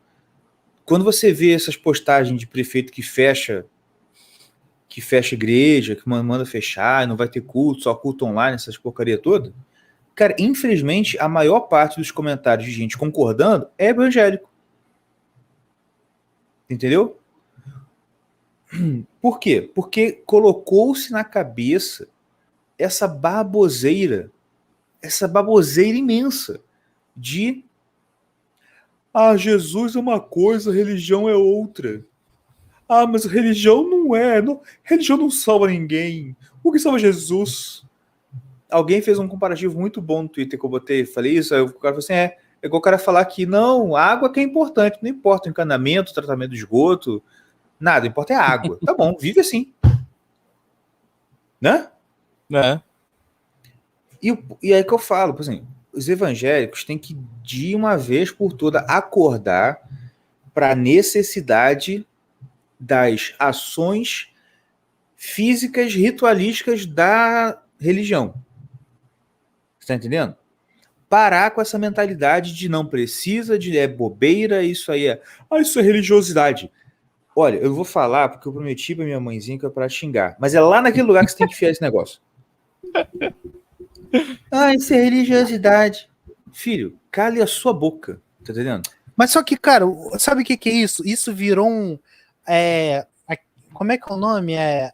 quando você vê essas postagens de prefeito que fecha igreja, que manda fechar, não vai ter culto, só culto online, essas porcaria toda. Cara, infelizmente, a maior parte dos comentários de gente concordando é evangélico. Entendeu? Por quê? Porque colocou-se na cabeça essa baboseira imensa de Jesus é uma coisa, religião é outra. Mas religião não é. Religião não salva ninguém. O que salva é Jesus? Alguém fez um comparativo muito bom no Twitter que eu botei. Falei isso, aí o cara falou assim: é igual o cara falar que não, a água que é importante. Não importa o encanamento, o tratamento do esgoto, nada, importa é a água. Tá bom, vive assim. Né? É. E aí que eu falo, assim, os evangélicos têm que, de uma vez por toda, acordar para a necessidade das ações físicas, ritualísticas da religião. Você tá entendendo? Parar com essa mentalidade de não precisa, de é bobeira, isso aí é... isso é religiosidade. Olha, eu vou falar porque eu prometi pra minha mãezinha que é pra xingar. Mas é lá naquele lugar que você tem que enfiar esse negócio. Isso é religiosidade. Filho, cale a sua boca. Tá entendendo? Mas só que, cara, sabe o que é isso? Isso virou um... como é que é o nome? É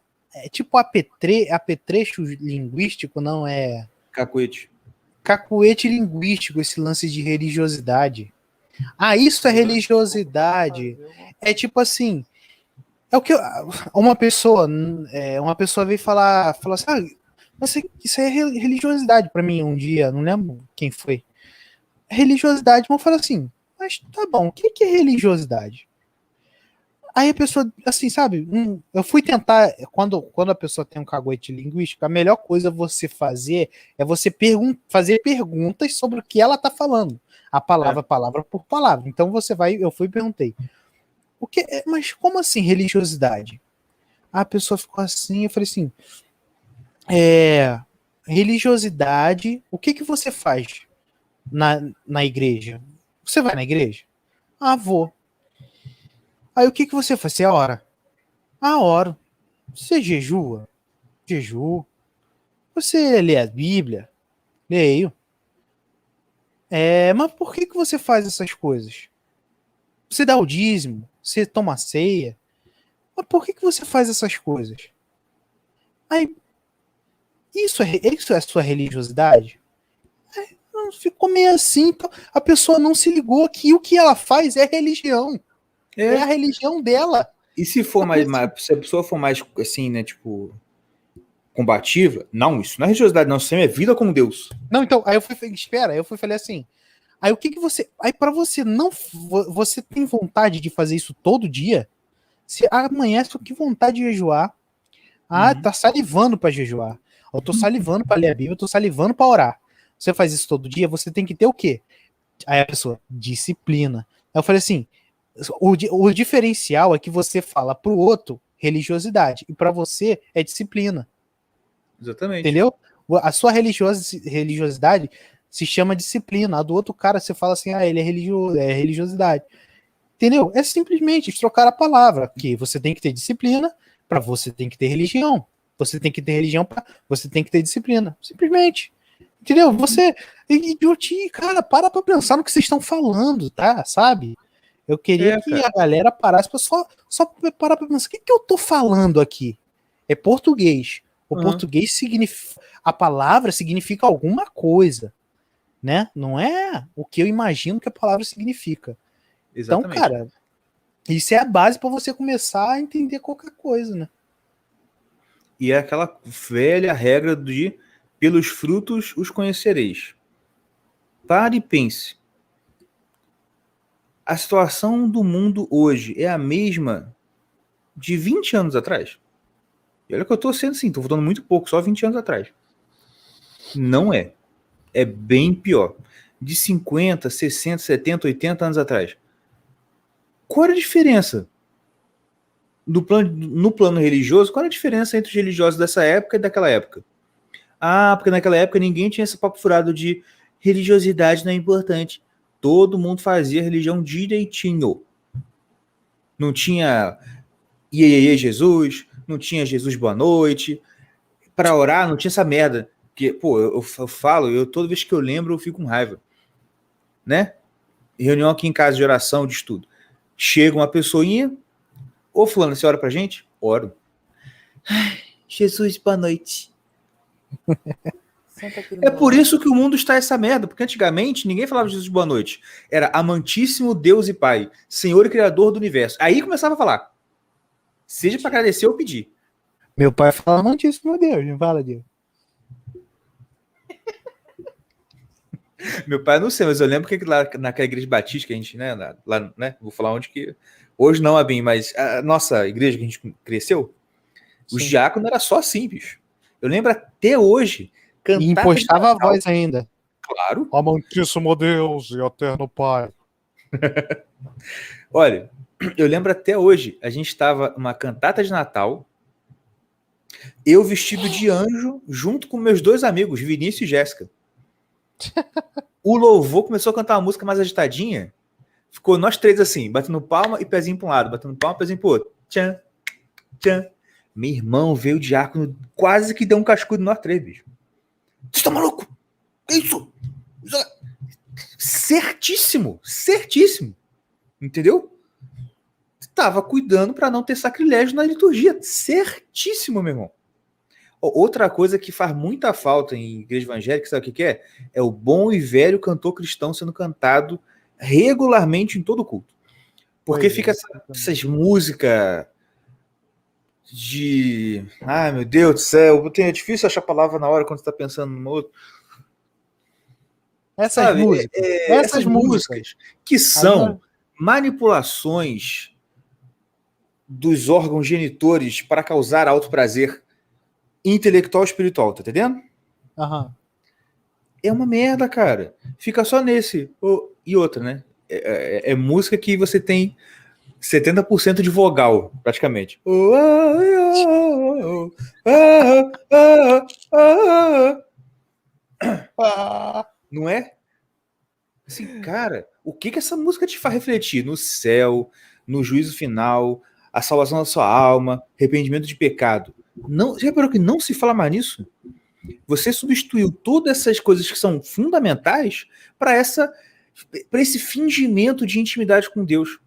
tipo apetrecho linguístico, não é... Cacuete linguístico, esse lance de religiosidade. Isso é religiosidade. É tipo assim, é o que uma pessoa veio falar assim, isso é religiosidade para mim um dia, não lembro quem foi. Religiosidade, mas eu falo assim, mas tá bom, o que é religiosidade? Aí a pessoa, assim, sabe, eu fui tentar, quando a pessoa tem um caguete linguístico, a melhor coisa você fazer é você fazer perguntas sobre o que ela tá falando. A palavra por palavra. Então eu fui e perguntei, mas como assim religiosidade? A pessoa ficou assim, eu falei assim, religiosidade, o que você faz na igreja? Você vai na igreja? Vou. Aí o que você faz? Você ora? Oro. Você jejua? Jejuo. Você lê a Bíblia? Leio. Mas por que você faz essas coisas? Você dá o dízimo? Você toma ceia? Mas por que você faz essas coisas? Aí, isso é a sua religiosidade? Ficou meio assim, então a pessoa não se ligou que o que ela faz é religião. É a religião dela. E se for se a pessoa for mais assim, né, tipo, combativa, não, isso não é religiosidade, não, isso é vida com Deus. Não, então, aí eu falei assim, aí o que você, aí para você não, você tem vontade de fazer isso todo dia? Se amanhã você que vontade de jejuar, tá salivando para jejuar, eu tô salivando para ler a Bíblia, eu tô salivando para orar. Você faz isso todo dia, você tem que ter o quê? Aí a pessoa, disciplina. Aí eu falei assim, o diferencial é que você fala pro outro religiosidade e para você é disciplina. Exatamente. Entendeu? A sua religiosidade se chama disciplina. A do outro cara você fala assim, ele é religioso, é religiosidade. Entendeu? É simplesmente trocar a palavra, que você tem que ter disciplina para você tem que ter religião. Você tem que ter religião para você tem que ter disciplina. Simplesmente. Entendeu? Você idiotia, cara, para pra pensar no que vocês estão falando, tá? Sabe? Eu queria que a galera parasse pra só parar pra pensar, o que eu tô falando aqui? É português. O português significa, a palavra significa alguma coisa, né? Não é o que eu imagino que a palavra significa. Exatamente. Então, cara, isso é a base para você começar a entender qualquer coisa, né? E é aquela velha regra de pelos frutos os conhecereis. Pare e pense. A situação do mundo hoje é a mesma de 20 anos atrás? E olha que eu tô sendo assim, tô voltando muito pouco, só 20 anos atrás. Não é. É bem pior. De 50, 60, 70, 80 anos atrás. Qual era a diferença? No plano religioso, qual era a diferença entre os religiosos dessa época e daquela época? Ah, porque naquela época ninguém tinha esse papo furado de religiosidade não é importante. Todo mundo fazia religião direitinho. Não tinha iê, Jesus, não tinha Jesus boa noite. Para orar, não tinha essa merda. Que, pô, eu falo, toda vez que eu lembro, eu fico com raiva. Né? Reunião aqui em casa de oração, de estudo. Chega uma pessoinha, ô fulano, você ora pra gente? Oro. Ai, Jesus, boa noite. É por isso que o mundo está essa merda, porque antigamente ninguém falava de Jesus boa noite. Era amantíssimo Deus e Pai, Senhor e Criador do Universo. Aí começava a falar. Seja para agradecer ou pedir. Meu pai fala amantíssimo Deus, não fala Deus. Meu pai, não sei, mas eu lembro que lá naquela igreja batista que a gente, né, lá, né, vou falar onde que... Hoje não, Abim, mas a nossa igreja que a gente cresceu, os diáconos era só assim, bicho. Eu lembro até hoje... E impostava a voz ainda. Claro. Amantíssimo Deus e eterno Pai. Olha, eu lembro até hoje, a gente estava numa cantata de Natal, eu vestido de anjo, junto com meus dois amigos, Vinícius e Jéssica. O louvor começou a cantar uma música mais agitadinha, ficou nós três assim, batendo palma e pezinho para um lado, batendo palma e pezinho para o outro. Tchan, tchan. Meu irmão veio o diácono, quase que deu um cascudo nós três, bicho. Você tá maluco? Isso! Certíssimo! Certíssimo! Entendeu? Tava cuidando para não ter sacrilégio na liturgia. Certíssimo, meu irmão. Outra coisa que faz muita falta em igreja evangélica, sabe o que é? É o bom e velho cantor cristão sendo cantado regularmente em todo culto. Porque fica essas músicas de... Ai, meu Deus do céu, é difícil achar a palavra na hora quando você está pensando no outro. Essas músicas. Essas músicas que são manipulações dos órgãos genitores para causar alto prazer intelectual e espiritual, tá entendendo? Uhum. É uma merda, cara. Fica só nesse. E outra, né? É música que você tem 70% de vogal, praticamente. Não é? Assim, cara, o que essa música te faz refletir? No céu, no juízo final, a salvação da sua alma, arrependimento de pecado. Não, você reparou que não se fala mais nisso? Você substituiu todas essas coisas que são fundamentais para esse fingimento de intimidade com Deus.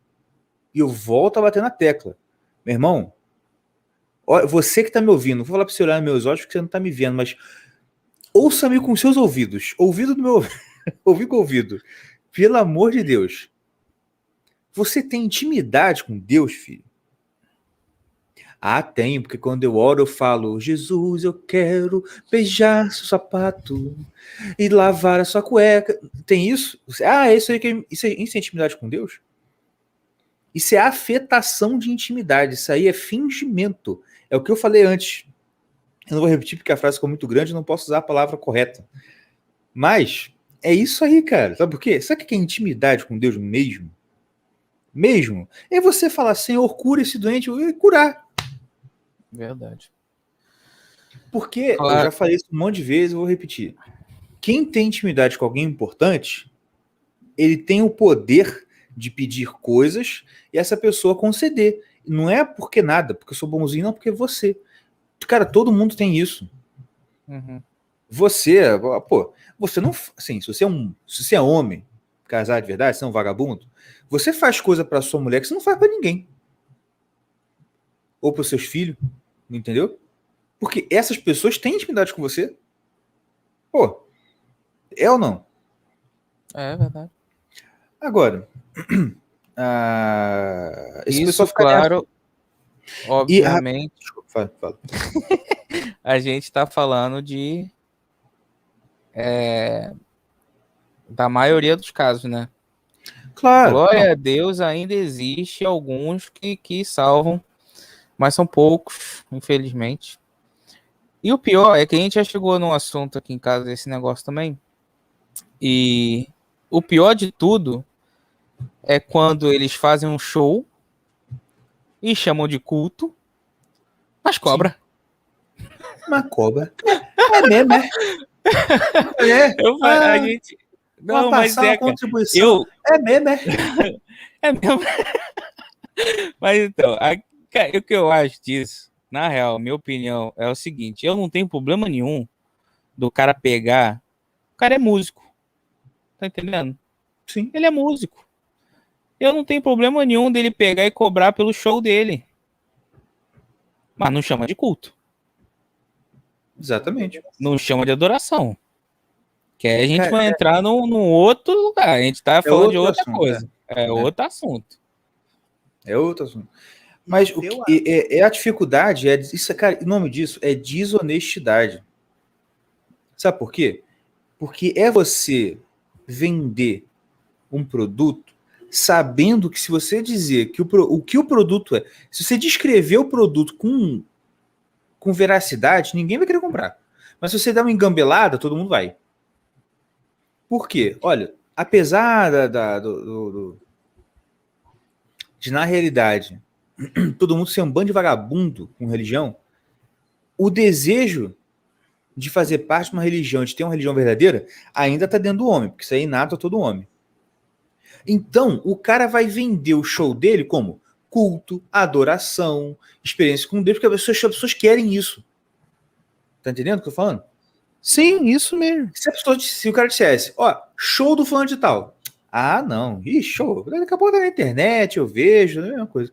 E eu volto a bater na tecla. Meu irmão, você que está me ouvindo, não vou falar para você olhar nos meus olhos porque você não está me vendo, mas ouça-me com seus ouvidos. Ouvido do meu ouvido com ouvido. Pelo amor de Deus. Você tem intimidade com Deus, filho? Ah, tenho, porque quando eu oro eu falo: Jesus, eu quero beijar seu sapato e lavar a sua cueca. Tem isso? Isso é intimidade com Deus? Isso é afetação de intimidade. Isso aí é fingimento. É o que eu falei antes. Eu não vou repetir porque a frase ficou muito grande, eu não posso usar a palavra correta. Mas é isso aí, cara. Sabe por quê? Sabe o que é intimidade com Deus mesmo? Mesmo? É você falar: Senhor, cura esse doente e curar. Verdade. Porque, claro, eu já falei isso um monte de vezes, eu vou repetir. Quem tem intimidade com alguém importante, ele tem o poder de pedir coisas e essa pessoa conceder. Não é porque nada, porque eu sou bonzinho, não, porque você. Cara, todo mundo tem isso. Uhum. Você não... Assim, se você é homem, casado de verdade, você é um vagabundo, você faz coisa pra sua mulher que você não faz pra ninguém. Ou pros seus filhos, entendeu? Porque essas pessoas têm intimidade com você. Pô, é ou não? É verdade. Agora, esse isso, claro, obviamente. Fala. A gente está falando da maioria dos casos, né? Claro. Glória a Deus, ainda existe alguns que salvam. mas são poucos, infelizmente. E o pior é que a gente já chegou num assunto aqui em casa desse negócio também. E o pior de tudo é quando eles fazem um show e chamam de culto, mas cobra. Uma cobra. É mesmo, é? É. A gente. Não, Não, mas passar uma cara. contribuição. É mesmo, é? É mesmo. Mas então, cara, o que eu acho disso, na real, minha opinião é o seguinte: eu não tenho problema nenhum do cara pegar. O cara é músico, tá entendendo? Sim. Ele é músico. Eu não tenho problema nenhum dele pegar e cobrar pelo show dele. Mas não chama de culto. Exatamente. Não chama de adoração. Que aí a gente Cara, vai entrar num outro lugar. A gente tá falando de outro outra assunto, coisa. É outro assunto. É outro assunto. Mas o que é a dificuldade, isso, cara, o nome disso é desonestidade. Sabe por quê? Porque é você vender um produto sabendo que se você dizer que o que o produto é, se você descrever o produto com veracidade, ninguém vai querer comprar. Mas se você der uma engambelada, todo mundo vai. Por quê? Olha, apesar de na realidade todo mundo ser um bando de vagabundo com religião, o desejo de fazer parte de uma religião, de ter uma religião verdadeira, ainda está dentro do homem, porque isso é inato a todo homem. Então, o cara vai vender o show dele como culto, adoração, experiência com Deus, porque as pessoas querem isso. Tá entendendo o que eu tô falando? Sim, isso mesmo. Se o cara dissesse, ó, show do fulano de tal. Ah, não. Ih, show. Daqui a pouco tá na internet, eu vejo, é a mesma coisa.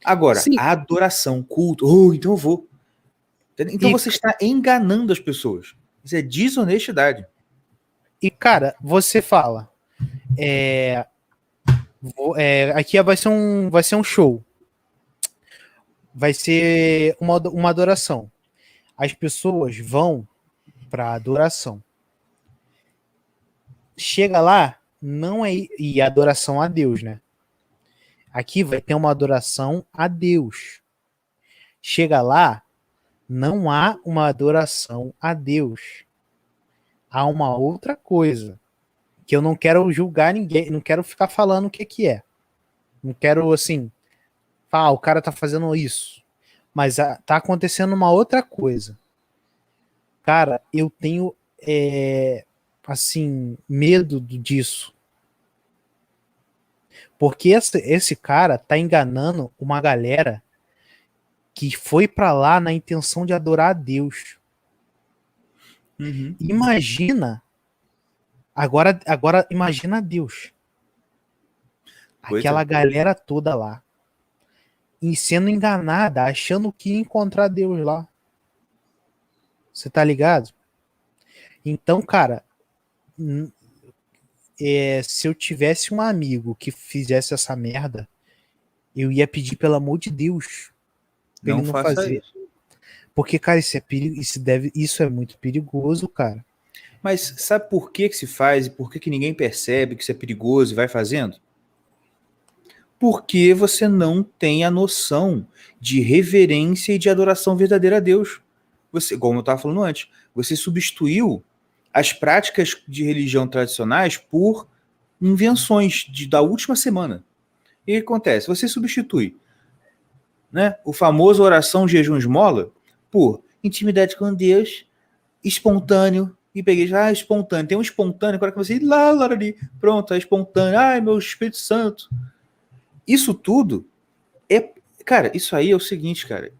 Agora, Sim. a adoração, culto, então eu vou. Então você está enganando as pessoas. Isso é desonestidade. E, cara, você fala. Aqui vai ser um show. Vai ser uma adoração. As pessoas vão para adoração. Chega lá, não é e adoração a Deus, né? Aqui vai ter uma adoração a Deus. Chega lá, não há uma adoração a Deus. Há uma outra coisa que eu não quero julgar ninguém, não quero ficar falando o que é. Não quero assim, o cara tá fazendo isso. Mas tá acontecendo uma outra coisa. Cara, eu tenho assim, medo disso. Porque esse cara tá enganando uma galera que foi para lá na intenção de adorar a Deus. Uhum. Imagina, agora imagina Deus. Aquela galera toda lá. E sendo enganada, achando que ia encontrar Deus lá. Você tá ligado? Então, cara, se eu tivesse um amigo que fizesse essa merda, eu ia pedir, pelo amor de Deus, pra ele não fazer. Isso. Porque, cara, isso é muito perigoso, cara. Mas sabe por que se faz e por que ninguém percebe que isso é perigoso e vai fazendo? Porque você não tem a noção de reverência e de adoração verdadeira a Deus. Você, como eu estava falando antes, você substituiu as práticas de religião tradicionais por invenções da última semana. E o que acontece? Você substitui, né, o famoso oração, jejum, esmola por intimidade com Deus, espontâneo, e peguei, espontâneo, tem um espontâneo, agora que você lá ali, pronto, é espontâneo, ai, meu Espírito Santo. Isso tudo cara, isso aí é o seguinte, cara,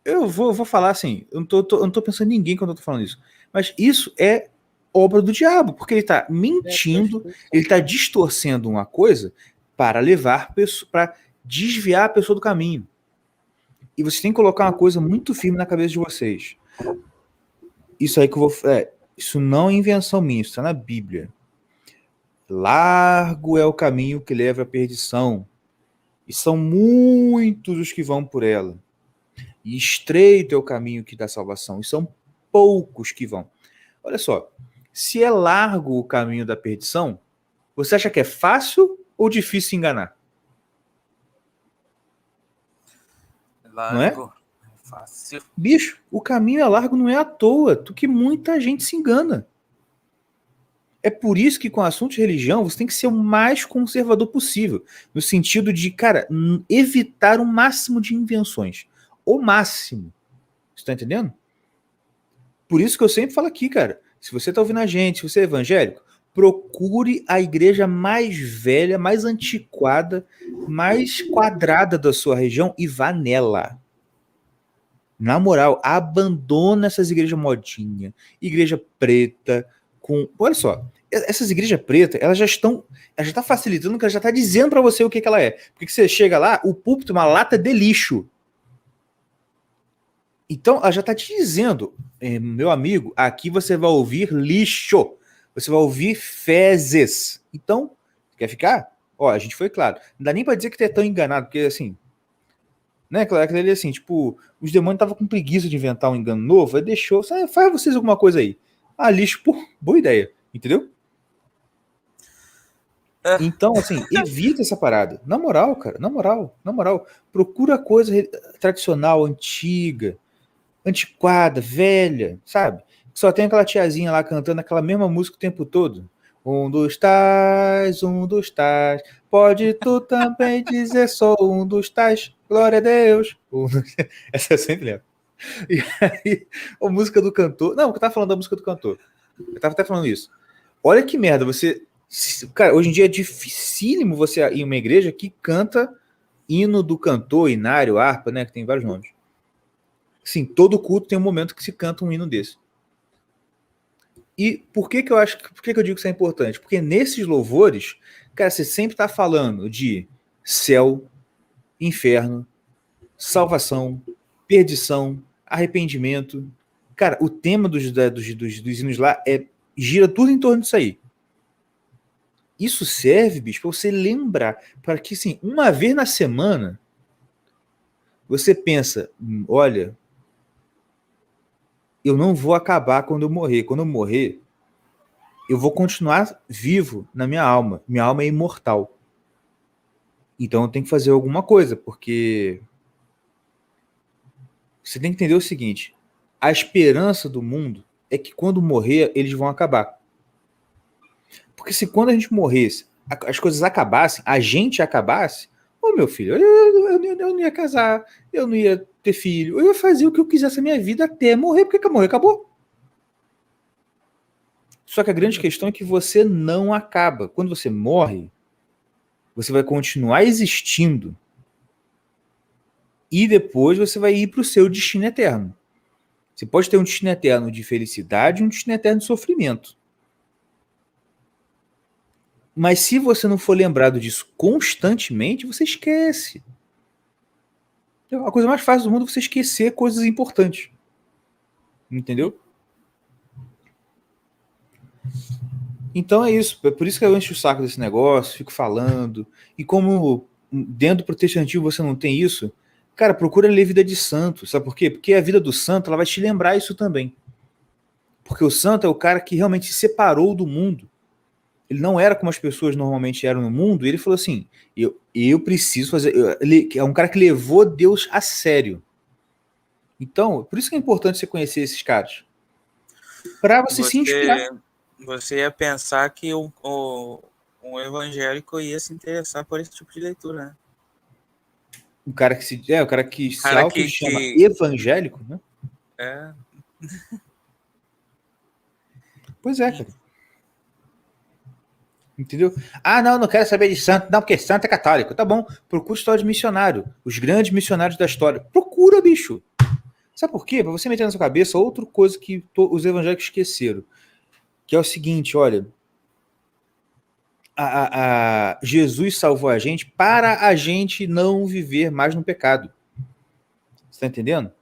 eu vou falar assim, eu não tô pensando em ninguém quando eu tô falando isso, mas isso é obra do diabo, porque ele tá mentindo, ele tá distorcendo uma coisa para para desviar a pessoa do caminho. E você tem que colocar uma coisa muito firme na cabeça de vocês. Isso aí que eu vou... isso não é invenção minha, isso está na Bíblia. Largo é o caminho que leva à perdição, e são muitos os que vão por ela. E estreito é o caminho que dá salvação, e são poucos que vão. Olha só, se é largo o caminho da perdição, você acha que é fácil ou difícil enganar? Largo. Fácil. Bicho, o caminho é largo não é à toa, que muita gente se engana. É por isso que com assuntos de religião você tem que ser o mais conservador possível, no sentido de, cara, evitar o máximo de invenções. O máximo. Você tá entendendo? Por isso que eu sempre falo aqui, cara, se você tá ouvindo a gente, se você é evangélico, procure a igreja mais velha, mais antiquada, mais quadrada da sua região e vá nela. Na moral, abandona essas igrejas modinha, igreja preta, olha só, essas igrejas pretas, ela já está facilitando, que ela já está dizendo para você o que ela é. Porque você chega lá, o púlpito é uma lata de lixo. Então, ela já está te dizendo, meu amigo, aqui você vai ouvir lixo. Você vai ouvir fezes. Então, quer ficar? Ó, a gente foi claro. Não dá nem para dizer que tu é tão enganado, porque assim, né, claro, aquele ali assim, tipo, os demônios estavam com preguiça de inventar um engano novo, aí deixou, faz vocês alguma coisa aí. Ah, lixo, pô, boa ideia, entendeu? Então, assim, evita essa parada. Na moral, cara, na moral, procura coisa tradicional, antiga, antiquada, velha, sabe? Só tem aquela tiazinha lá cantando aquela mesma música o tempo todo. Um dos tais, pode tu também dizer só um dos tais, glória a Deus. Essa eu sempre lembro. E aí, a música do cantor. Não, eu tava falando da música do cantor. Eu tava até falando isso. Olha que merda, você. Cara, hoje em dia é dificílimo você ir em uma igreja que canta hino do cantor, inário, harpa, né? Que tem vários nomes. Sim, todo culto tem um momento que se canta um hino desse. E por que eu digo que isso é importante? Porque nesses louvores, cara, você sempre tá falando de céu, inferno, salvação, perdição, arrependimento. Cara, o tema dos hinos lá gira tudo em torno disso aí. Isso serve, bicho, para você lembrar, para que, assim, uma vez na semana, você pensa, olha, eu não vou acabar quando eu morrer. Quando eu morrer, eu vou continuar vivo na minha alma. Minha alma é imortal. Então eu tenho que fazer alguma coisa, porque você tem que entender o seguinte, a esperança do mundo é que quando morrer, eles vão acabar. Porque se quando a gente morresse, as coisas acabassem, a gente acabasse, ô meu filho, eu não ia casar, eu não ia ter filho, eu ia fazer o que eu quisesse na minha vida até morrer, porque morrer acabou. Só que a grande questão é que você não acaba. Quando você morre, você vai continuar existindo e depois você vai ir para o seu destino eterno. Você pode ter um destino eterno de felicidade e um destino eterno de sofrimento. Mas se você não for lembrado disso constantemente, você esquece. A coisa mais fácil do mundo é você esquecer coisas importantes. Entendeu? Então é isso. É por isso que eu encho o saco desse negócio, fico falando. E como dentro do protestantismo você não tem isso, cara, procura ler Vida de Santo. Sabe por quê? Porque a vida do santo ela vai te lembrar isso também. Porque o santo é o cara que realmente se separou do mundo. Ele não era como as pessoas normalmente eram no mundo, e ele falou assim, eu preciso fazer... Ele é um cara que levou Deus a sério. Então, por isso que é importante você conhecer esses caras. Para você se inspirar. Você ia pensar que um evangélico ia se interessar por esse tipo de leitura, né? O cara que se auto-chama evangélico, né? É. Pois é, cara. Entendeu? Ah, não quero saber de santo. Não, porque santo é católico. Tá bom, procura história de missionário. Os grandes missionários da história. Procura, bicho. Sabe por quê? Pra você meter na sua cabeça outra coisa que os evangélicos esqueceram. Que é o seguinte, olha. Jesus salvou a gente para a gente não viver mais no pecado. Você tá entendendo?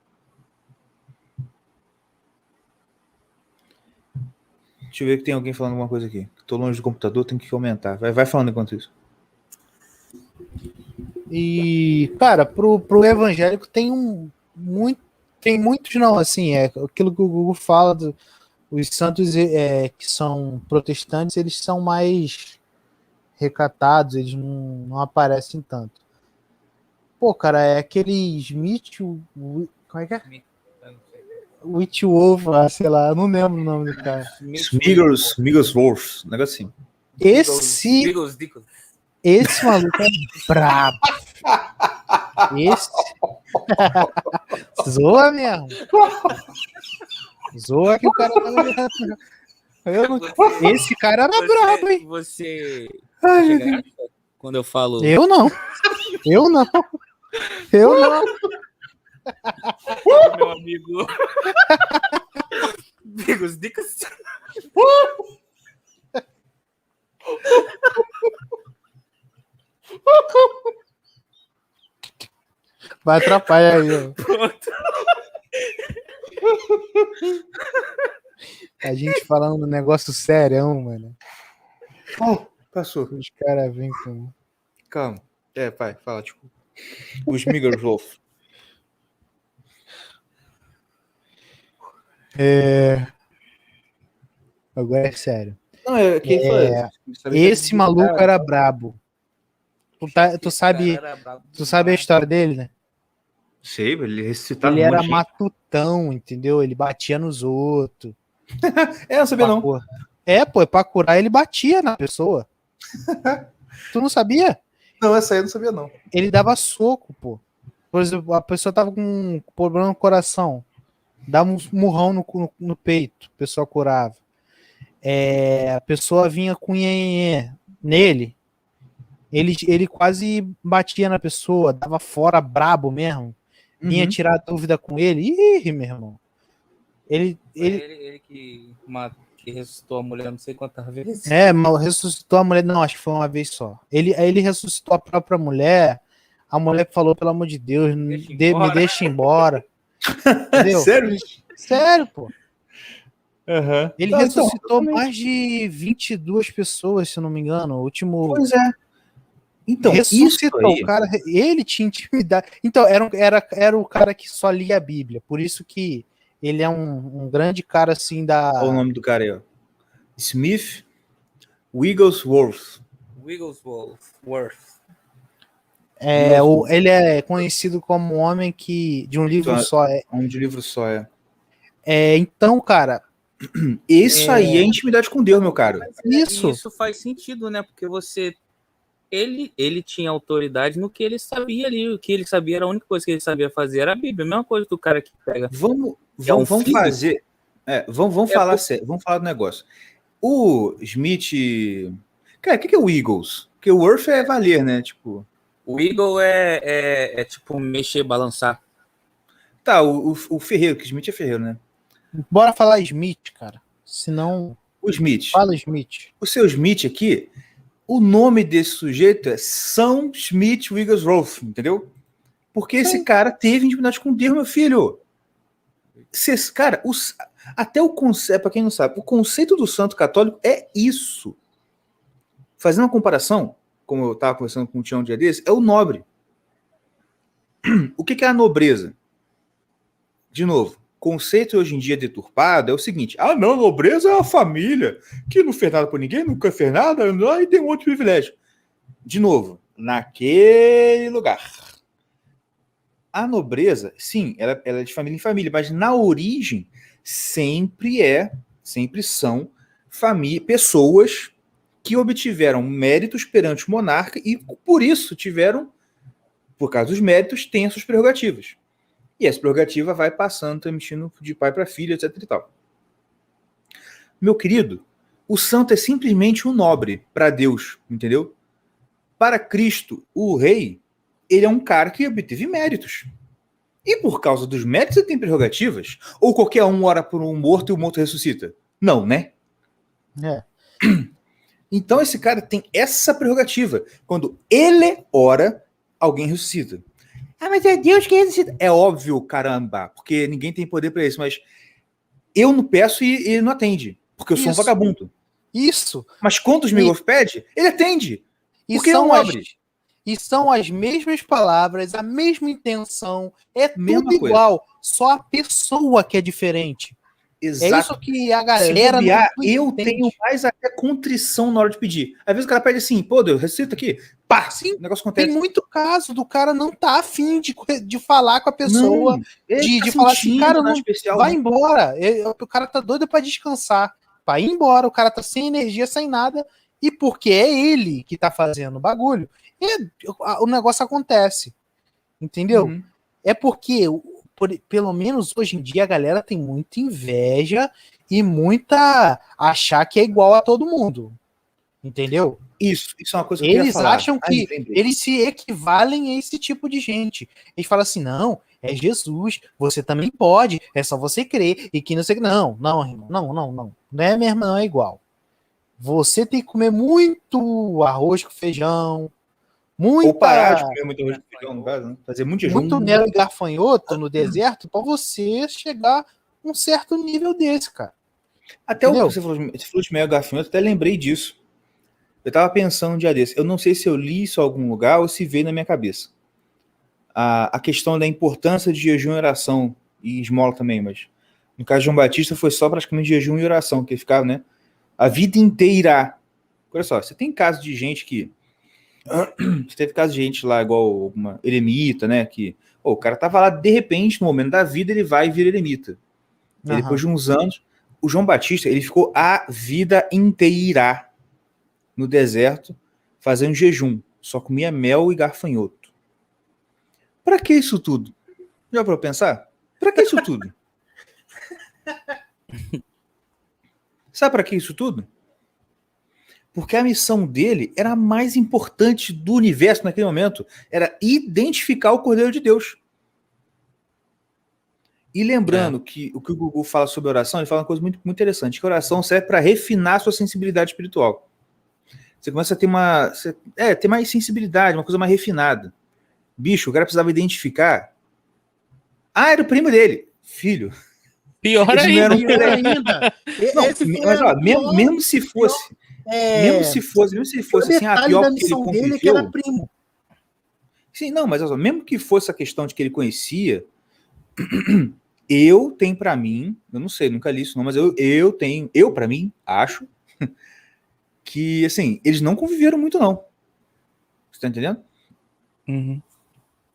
Deixa eu ver que tem alguém falando alguma coisa aqui. Tô longe do computador, tenho que aumentar. Vai falando enquanto isso. E, cara, pro evangélico tem muitos não, assim, é aquilo que o Google fala, os santos que são protestantes, eles são mais recatados, eles não aparecem tanto. Pô, cara, é aquele Smith. Como é que é? Witch Wolf, sei lá, eu não lembro o nome do cara. Smigglesworth, um negócio assim. Esse maluco é brabo. Esse. Zoa mesmo. Zoa que o cara Esse cara era brabo, hein? Você. Ai, Quando eu falo. Eu não. Meu amigo. Bigos Dicas. Vai atrapalhar aí, ó. Pronto. A gente falando um negócio sério, mano. Passou. Os caras vêm com. Calma. Pai, fala, tipo. O Smigglesworth. Agora é sério. Não, quem foi? Esse maluco era brabo. Tu sabe a história dele, né? Sei, ele ressuscitava Ele um monte era de gente. matutão, entendeu? Ele batia nos outros. Não sabia não. Pô, pra curar ele batia na pessoa. Tu não sabia? Não, essa aí eu não sabia não. Ele dava soco, pô. Por exemplo, a pessoa tava com um problema no coração. Dava um murrão no peito, a pessoa curava. A pessoa vinha com nhenhenhê nele. Ele quase batia na pessoa, dava fora brabo mesmo. Vinha tirar dúvida com ele. Ih, meu irmão. Ele que ressuscitou a mulher não sei quantas vezes. Mas ressuscitou a mulher, não, acho que foi uma vez só. Ele ressuscitou a própria mulher. A mulher falou, pelo amor de Deus, me deixa embora. Entendeu? Sério, pô. Uhum. Ele ressuscitou mais de 22 pessoas, se eu não me engano. O último. Pois é. Então, ressuscitou isso aí... o cara. Ele tinha intimidade. Então, era o cara que só lia a Bíblia. Por isso que ele é um grande cara assim da. Olha o nome do cara aí, ó. Smith Wigglesworth. Ele é conhecido como um homem que de um livro só. Homem de livro só, então, cara. Isso aí é intimidade com Deus, meu caro. Isso faz sentido, né? Porque ele tinha autoridade no que ele sabia ali. O que ele sabia era a única coisa que ele sabia fazer era a Bíblia. A mesma coisa do cara que pega. Vamos fazer. Vamos falar sério. Vamos falar do negócio. O Smith. Cara, o que é o Eagles? Porque o Worth é valer, né? Tipo. O Eagle é tipo mexer, balançar. Tá, o ferreiro, que Smith é ferreiro, né? Bora falar Smith, cara. Senão. O Smith. Fala Smith. O seu Smith aqui, o nome desse sujeito é Sam Smith Wigglesworth, entendeu? Porque esse cara teve intimidade com Deus, meu filho. Cara, até o conceito, para quem não sabe, o conceito do santo católico é isso. Fazendo uma comparação, como eu estava conversando com o Tião um dia desse, é o nobre. O que é a nobreza? De novo, conceito hoje em dia deturpado é o seguinte: não, nobreza é a família que não fez nada por ninguém, nunca fez nada, e tem um outro privilégio. De novo, naquele lugar. A nobreza, sim, ela é de família em família, mas na origem sempre são pessoas que obtiveram méritos perante o monarca e por isso por causa dos méritos, têm as suas prerrogativas. E essa prerrogativa vai passando, transmitindo de pai para filho, etc e tal. Meu querido, o santo é simplesmente um nobre para Deus, entendeu? Para Cristo, o rei, ele é um cara que obteve méritos. E por causa dos méritos ele tem prerrogativas? Ou qualquer um ora por um morto e o morto ressuscita? Não, né? Então esse cara tem essa prerrogativa. Quando ele ora, alguém ressuscita. Mas é Deus que ressuscita. É óbvio, caramba, porque ninguém tem poder para isso, mas eu não peço e ele não atende, porque eu sou um vagabundo. Isso. Mas quando os Smigglesworth pede, ele atende. Porque é um nobre. E são as mesmas palavras, a mesma intenção, é mesma tudo igual, só a pessoa que é diferente. É isso que a galera Se bobear, não eu entende. tenho mais até contrição na hora de pedir. Às vezes o cara pede assim, pô, Deus, recita aqui. Pá! Sim, O negócio tem acontece. muito caso do cara não tá afim de falar com a pessoa, Não, ele de tá falar assim, sentindo, cara, não é não, especial. vai Não. embora. O cara tá doido pra descansar, pra ir embora. O cara tá sem energia, sem nada. E porque é ele que tá fazendo o bagulho, o negócio acontece. Entendeu? Uhum. É porque, pelo menos hoje em dia, a galera tem muita inveja e muita achar que é igual a todo mundo. Entendeu? Isso é uma coisa que eu queria Eles falar. acham Ai, que lembrei. eles se equivalem a esse tipo de gente. Eles falam assim: não, é Jesus, você também pode, é só você crer. E que não sei o que. Não, não, irmão, não, não, não. Não é mesmo, não é igual. Você tem que comer muito arroz com feijão, Ou parar de muita, comer muito arroz com feijão, no caso, né? Fazer muito muito jejum. mel e garfanhoto no deserto para você chegar a um certo nível desse, cara. Até o que Entendeu? você falou de mel gafanhoto, até lembrei disso. Eu tava pensando um dia desse. Eu não sei se eu li isso em algum lugar ou se veio na minha cabeça. A questão da importância de jejum e oração, e esmola também, mas no caso de João Batista foi só praticamente jejum e oração, que ele ficava, né? A vida inteira. Olha só, você tem casos de gente que. Você teve casos de gente lá, igual uma eremita, né? Que o cara tava lá, de repente, no momento da vida, ele vai e vira eremita. E depois de uns anos, o João Batista, ele ficou a vida inteira no deserto fazendo jejum. Só comia mel e garfanhoto. Pra que isso tudo? Já para pensar? Pra que isso tudo? Sabe pra que isso tudo? Porque a missão dele era a mais importante do universo naquele momento. Era identificar o Cordeiro de Deus. E lembrando que o Gugu fala sobre oração, ele fala uma coisa muito, muito interessante, que a oração serve para refinar a sua sensibilidade espiritual. Você começa a ter ter mais sensibilidade, uma coisa mais refinada. Bicho, o cara precisava identificar. Ah, era o primo dele. Filho. Pior Eles não ainda. eram Pior ainda. Não, Esse mas ó, pior, mesmo se fosse, mesmo se fosse assim, detalhe pior da porque ele missão dele é que era conviveu. primo. Sim, não, mas olha só, mesmo que fosse a questão de que ele conhecia, eu tenho pra mim, eu não sei, nunca li isso não, mas eu para mim, acho que, assim, eles não conviveram muito não. Você tá entendendo? Uhum.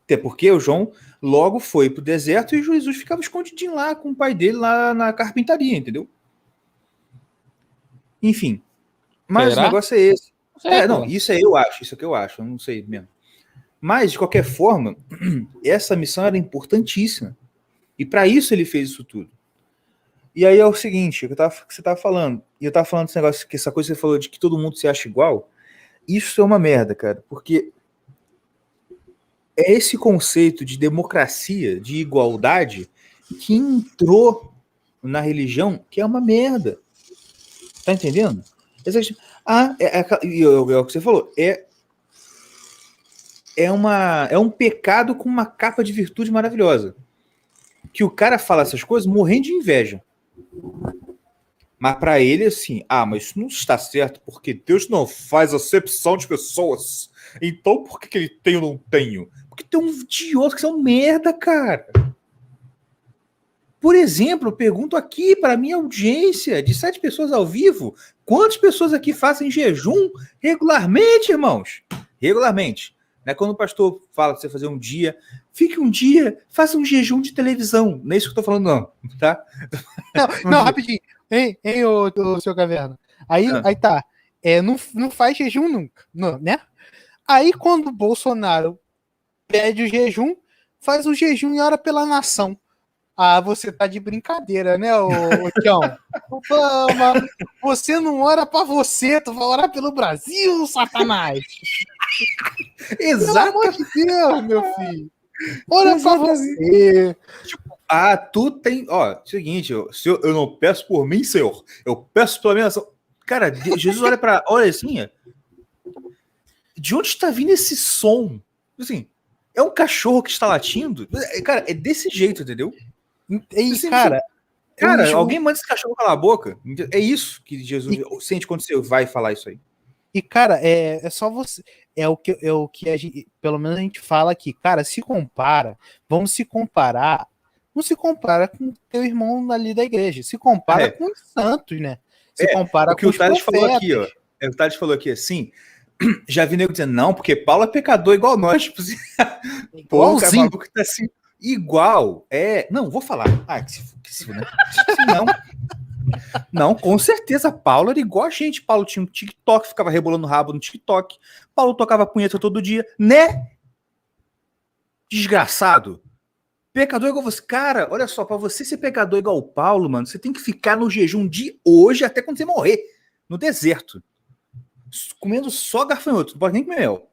Até porque o João logo foi pro deserto e o Jesus ficava escondidinho lá com o pai dele lá na carpintaria, entendeu? Enfim, mas Será? o negócio é esse. Não, Pô. isso é o que eu acho, eu não sei mesmo. Mas, de qualquer forma, essa missão era importantíssima. E para isso ele fez isso tudo. E aí é o seguinte, que você tava falando, e eu tava falando desse negócio, que essa coisa que você falou de que todo mundo se acha igual, isso é uma merda, cara, porque é esse conceito de democracia, de igualdade, que entrou na religião, que é uma merda. Tá entendendo? É o que você falou, é um pecado com uma capa de virtude maravilhosa. Que o cara fala essas coisas morrendo de inveja. Mas para ele, assim, mas isso não está certo, porque Deus não faz acepção de pessoas. Então por que ele tem ou não tenho? Porque tem um idiota que são merda, cara. Por exemplo, eu pergunto aqui para minha audiência de 7 pessoas ao vivo, quantas pessoas aqui fazem jejum regularmente, irmãos? Regularmente. Não é quando o pastor fala para você fazer um dia, fique um dia, faça um jejum de televisão. Não é isso que eu tô falando, não, tá? Não, rapidinho. Hein, ô seu Caverna. Aí tá. Não faz jejum nunca, não, né? Aí quando o Bolsonaro pede o jejum, faz o jejum e ora pela nação. Você tá de brincadeira, né, ô Tião? Mano, você não ora pra você, tu vai orar pelo Brasil, Satanás. Pelo amor de Deus, meu filho. Ora pra você. Tu tem. Seguinte, eu não peço por mim, Senhor. Eu peço pela minha nação. Cara, Jesus olha assim. De onde está vindo esse som? Assim, é um cachorro que está latindo? Cara, é desse jeito, entendeu? E, cara, alguém manda esse cachorro calar a boca. É isso que Jesus sente quando você vai falar isso aí. E, cara, é só você. É o que a gente, pelo menos a gente fala aqui. Cara, vamos se comparar não se compara com teu irmão ali da igreja. Se compara com os santos, né? Se compara o que com o Thales falou aqui, ó. profetas. O Thales falou aqui assim. Já vi nego dizendo, não, porque Paulo é pecador igual nós. Tipo assim, pô, o cara Igualzinho. maluco tá assim, igual. Não, vou falar. Né? Não. Não, com certeza, Paulo era igual a gente. Paulo tinha um TikTok, ficava rebolando o rabo no TikTok. Paulo tocava punheta todo dia, né? Desgraçado. Pecador igual você. Cara, olha só, pra você ser pecador igual o Paulo, mano, você tem que ficar no jejum de hoje até quando você morrer. No deserto. Comendo só garfanhoto, não pode nem comer mel.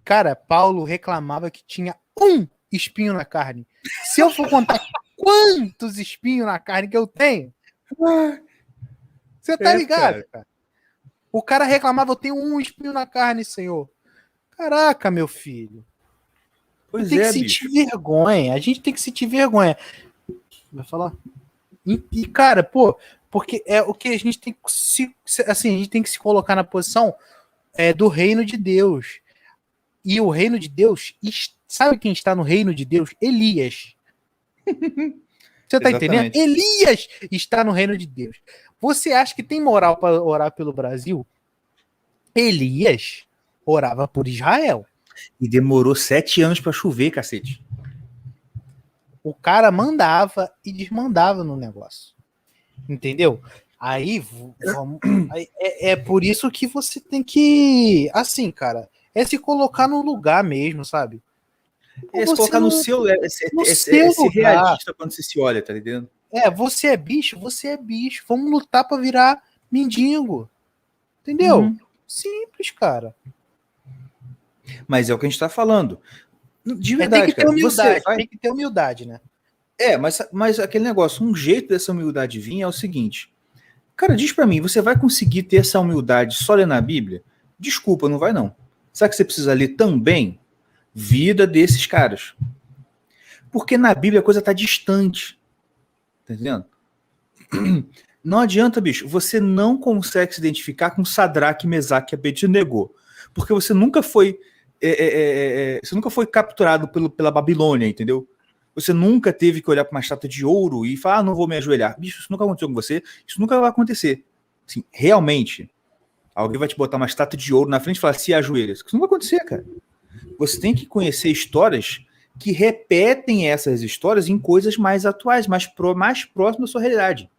Cara, Paulo reclamava que tinha um espinho na carne. Se eu for contar quantos espinhos na carne que eu tenho, você tá ligado, cara? O cara reclamava, eu tenho um espinho na carne, senhor. Caraca, meu filho. Pois tem que é, sentir bicho. vergonha. A gente tem que sentir vergonha. Vai falar? E, cara, pô, porque é o que a gente tem que a gente tem que se colocar na posição do reino de Deus. E o reino de Deus, sabe quem está no reino de Deus? Elias. Você tá entendendo? Elias está no reino de Deus. Você acha que tem moral para orar pelo Brasil? Elias orava por Israel. E demorou 7 anos para chover, cacete. O cara mandava e desmandava no negócio. Entendeu? Aí, é por isso que você tem que, assim, cara, se colocar no lugar mesmo, sabe? Se colocar no seu lugar. realista quando você se olha, tá entendendo? Você é bicho, você é bicho. Vamos lutar pra virar mendigo. Entendeu? Uhum. Simples, cara. Mas é o que a gente tá falando. De verdade, tem que ter humildade, cara. tem que ter humildade, né? Mas aquele negócio, um jeito dessa humildade vir é o seguinte. Cara, diz pra mim, você vai conseguir ter essa humildade só lendo a Bíblia? Desculpa, não vai não. Sabe que você precisa ler também? Vida desses caras. Porque na Bíblia a coisa tá distante. Tá entendendo? Não adianta, bicho. Você não consegue se identificar com Sadraque, Mesaque e Abednego. Porque você nunca foi você nunca foi capturado pela Babilônia, entendeu? Você nunca teve que olhar para uma estátua de ouro e falar, não vou me ajoelhar. Bicho, isso nunca aconteceu com você. Isso nunca vai acontecer. Assim, realmente, alguém vai te botar uma estátua de ouro na frente e falar, se ajoelha. Isso não vai acontecer, cara. Você tem que conhecer histórias que repetem essas histórias em coisas mais atuais, mais próximas da sua realidade.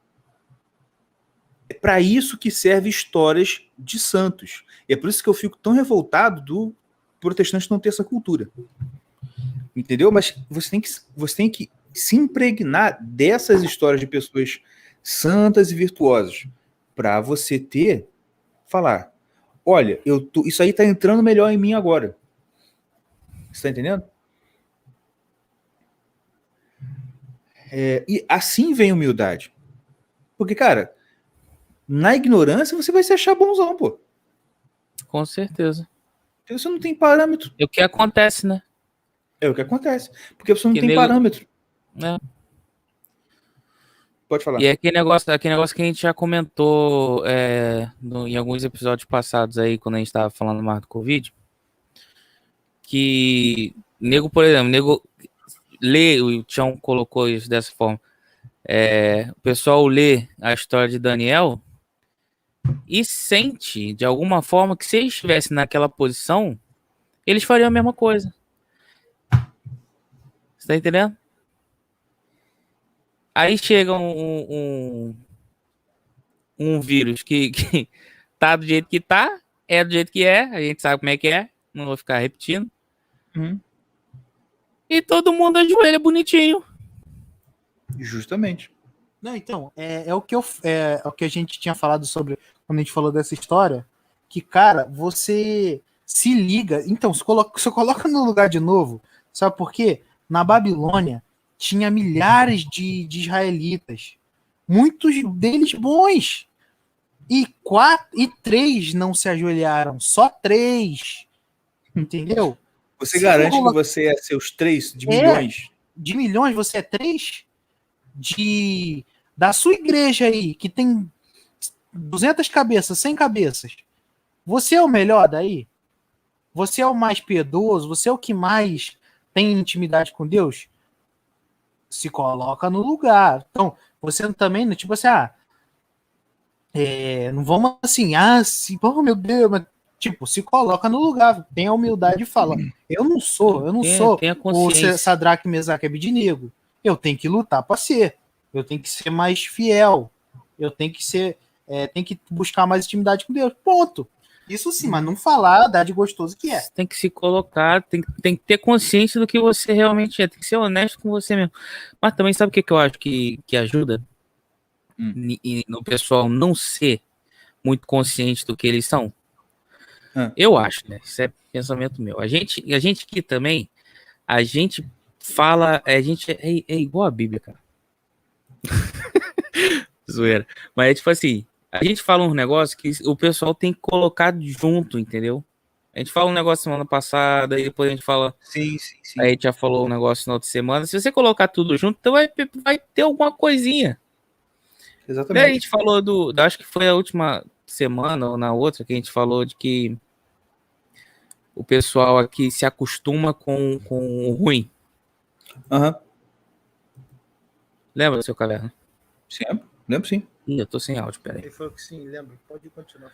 É para isso que serve histórias de santos. E é por isso que eu fico tão revoltado do protestante não ter essa cultura. Entendeu? Mas você tem que se impregnar dessas histórias de pessoas santas e virtuosas para você falar, olha, isso aí tá entrando melhor em mim agora. Você tá entendendo? E assim vem humildade. Porque, cara, na ignorância você vai se achar bonzão, pô. Com certeza. Porque você não tem parâmetro. É o que acontece, né? É o que acontece. Porque você não tem parâmetro. Pode falar. E é aquele negócio que a gente já comentou em alguns episódios passados aí, quando a gente tava falando mais do Covid, que por exemplo, lê, o Tião colocou isso dessa forma, o pessoal lê a história de Daniel e sente, de alguma forma, que se eles estivessem naquela posição, eles fariam a mesma coisa. Você tá entendendo? Aí chega um vírus que tá do jeito que tá, é do jeito que é, a gente sabe como é que é, não vou ficar repetindo. E todo mundo ajoelha bonitinho. Justamente. Não, então, é o que a gente tinha falado sobre quando a gente falou dessa história, que, cara, você se liga, então, se coloca no lugar de novo, sabe por quê? Na Babilônia tinha milhares de israelitas, muitos deles bons, e 3 não se ajoelharam, só 3, entendeu? Você garante que você é seus 3 de milhões? De milhões, você é 3? Da sua igreja aí, que tem 200 cabeças, 100 cabeças, você é o melhor daí? Você é o mais piedoso? Você é o que mais tem intimidade com Deus? se coloca no lugar. Então, você também, tipo assim, não vamos assim, oh meu Deus, mas, tipo, se coloca no lugar, tem a humildade e fala, eu não sou Tenha o consciência. Sadraque, Mesaque e Abednego, eu tenho que lutar para ser, eu tenho que ser mais fiel, eu tenho que ser, tenho que buscar mais intimidade com Deus, ponto. Isso sim, mas não falar, dar de gostoso que é. Tem que se colocar, tem que ter consciência do que você realmente é, tem que ser honesto com você mesmo. Mas também sabe o que eu acho que ajuda? E no pessoal não ser muito consciente do que eles são? Eu acho, né? Isso é pensamento meu. A gente aqui também, a gente fala, a gente é igual a Bíblia, cara. Zoeira. Mas é tipo assim, a gente fala uns negócios que o pessoal tem que colocar junto, entendeu? A gente fala um negócio semana passada, e depois a gente fala. Sim. Aí a gente já falou um negócio na outra semana. Se você colocar tudo junto, então vai ter alguma coisinha. Exatamente. Daí a gente falou acho que foi a última semana ou na outra que a gente falou de que o pessoal aqui se acostuma com o ruim. Lembra, seu Caverna? Sim, lembro sim. Ih, eu tô sem áudio, peraí. Ele falou que sim, lembra? Pode continuar.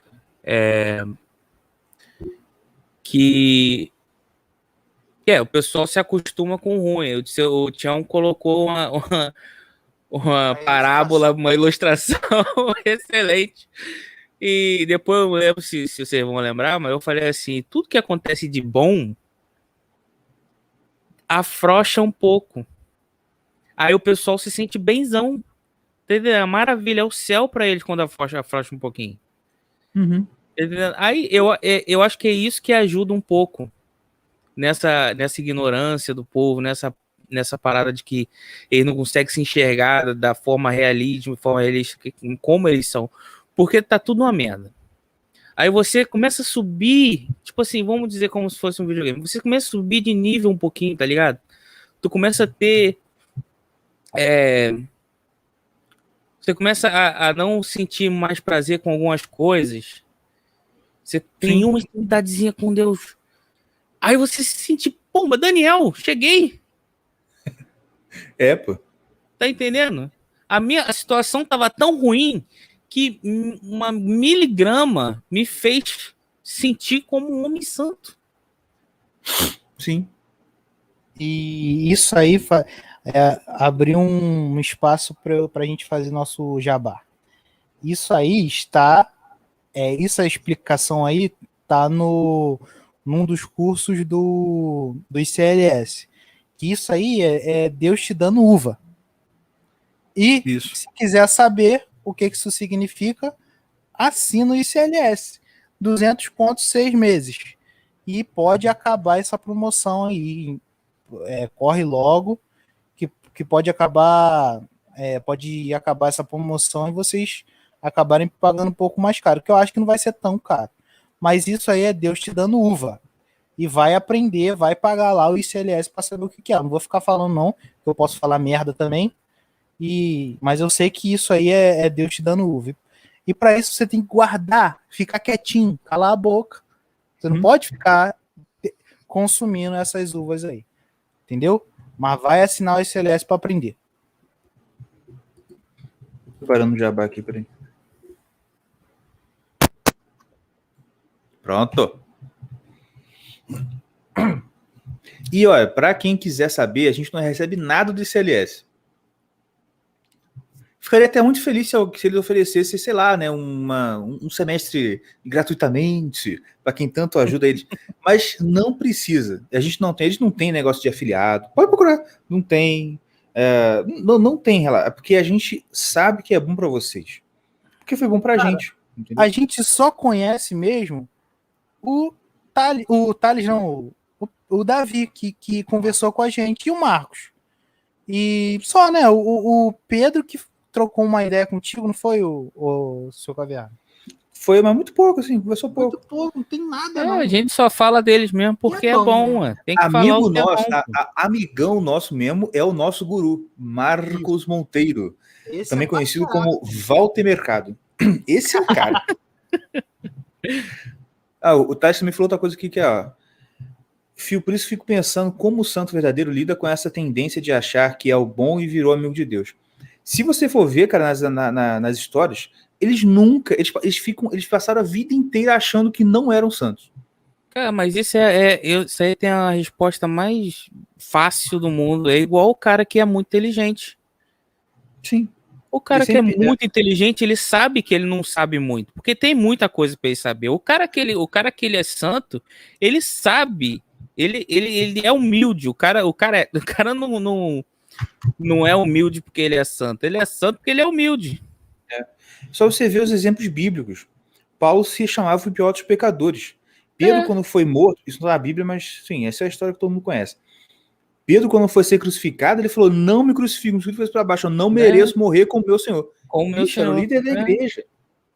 O pessoal se acostuma com o ruim. O Tião colocou uma parábola, uma ilustração excelente. E depois eu lembro, se vocês vão lembrar, mas eu falei assim, tudo que acontece de bom afrouxa um pouco. Aí o pessoal se sente benzão. Entendeu? É maravilha, é o céu para eles quando afrouxa um pouquinho. Entendeu? Aí eu acho que é isso que ajuda um pouco nessa ignorância do povo, nessa parada de que eles não conseguem se enxergar da forma realística, como eles são. Porque tá tudo uma merda. Aí você começa a subir, tipo assim, vamos dizer como se fosse um videogame. Você começa a subir de nível um pouquinho, tá ligado? Tu começa a ter... Você começa a não sentir mais prazer com algumas coisas. Você tem uma intimidadezinha com Deus. Aí você se sente, pô, mas Daniel, cheguei. Pô. Tá entendendo? A situação tava tão ruim que uma miligrama me fez sentir como um homem santo. Sim. E isso aí abriu um espaço para a gente fazer nosso jabá. Isso aí está, essa explicação aí está num dos cursos do ICLS. Que isso aí é Deus te dando uva. E isso. Se quiser saber o que isso significa, assina o ICLS. 200 pontos, 6 meses. E pode acabar essa promoção aí. Corre logo, que pode acabar essa promoção e vocês acabarem pagando um pouco mais caro, que eu acho que não vai ser tão caro. Mas isso aí é Deus te dando uva. E vai aprender, vai pagar lá o ICLS para saber o que é. Não vou ficar falando não, que eu posso falar merda também. Mas eu sei que isso aí é Deus te dando uva. E para isso você tem que guardar, ficar quietinho, calar a boca. Você não pode ficar consumindo essas uvas aí. Entendeu? Mas vai assinar o ICLS para aprender. Parando o jabá aqui, peraí. Pronto. E olha, para quem quiser saber, a gente não recebe nada do ICLS. Ficaria até muito feliz se eles oferecessem, sei lá, né, um semestre gratuitamente para quem tanto ajuda eles. Mas não precisa. Eles não tem negócio de afiliado. Pode procurar. Não tem. Não tem, porque a gente sabe que é bom para vocês. Porque foi bom para a gente. Entendeu? A gente só conhece mesmo o Thales não, o Davi, que conversou com a gente, e o Marcos. E só, né, o Pedro que trocou uma ideia contigo, não foi o seu Caviar? Foi, mas muito pouco, assim, conversou pouco. Muito pouco, não tem nada, não. A gente só fala deles mesmo porque é bom, né? Tem que falar o que nosso, é bom. Amigão nosso mesmo é o nosso guru, Marcos Monteiro. Esse também conhecido como Walter Mercado. Esse é o cara. O Thais também falou outra coisa aqui que é, Por isso fico pensando como o santo verdadeiro lida com essa tendência de achar que é o bom e virou amigo de Deus. Se você for ver, cara, nas histórias, eles nunca, eles passaram a vida inteira achando que não eram santos. Cara, mas isso isso aí tem a resposta mais fácil do mundo. É igual o cara que é muito inteligente. Sim. O cara que é muito inteligente, ele sabe que ele não sabe muito, porque tem muita coisa para ele saber. O cara que ele é santo, ele sabe, ele é humilde. O cara não é humilde porque ele é santo porque ele é humilde. Só você ver os exemplos bíblicos. Paulo se chamava de pior dos pecadores. Pedro, quando foi morto, isso não é na Bíblia, mas sim, essa é a história que todo mundo conhece. Pedro, quando foi ser crucificado, ele falou: não me crucifique, me fez para baixo, eu não mereço morrer como meu Senhor. Isso era o líder da igreja.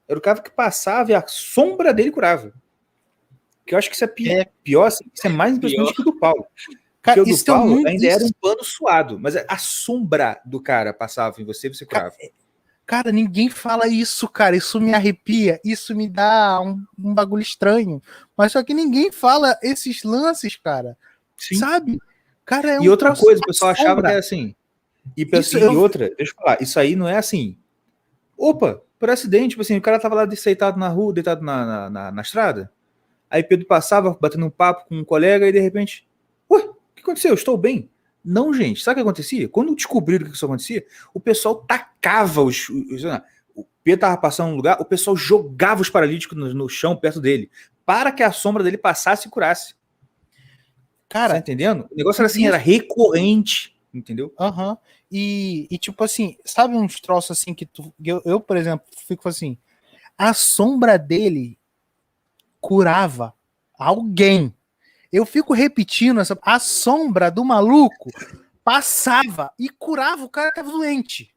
Era o cara que passava e a sombra dele curava. Que eu acho que isso é pior, assim, isso é mais impressionante que o do Paulo. Cara, porque o do Paulo ainda era um pano suado, mas a sombra do cara passava em você curava. Cara, ninguém fala isso, cara. Isso me arrepia, isso me dá um bagulho estranho. Mas só que ninguém fala esses lances, cara. Sim. Sabe? Cara, e outra coisa, o pessoal achava que era assim. Deixa eu falar, isso aí não é assim. Opa, por acidente, tipo assim, o cara tava lá deitado na rua, deitado na estrada. Aí Pedro passava, batendo um papo com um colega, e de repente, ué, o que aconteceu? Eu estou bem. Não, gente, sabe o que acontecia? Quando descobriram que isso acontecia, o pessoal tacava o Pedro tava passando um lugar, o pessoal jogava os paralíticos no chão perto dele, para que a sombra dele passasse e curasse. Cara, tá entendendo? O negócio era assim, era recorrente, entendeu? Aham. E tipo assim, sabe uns troços assim que eu, por exemplo, fico assim, a sombra dele curava alguém. Eu fico repetindo a sombra do maluco passava e curava o cara que tava doente.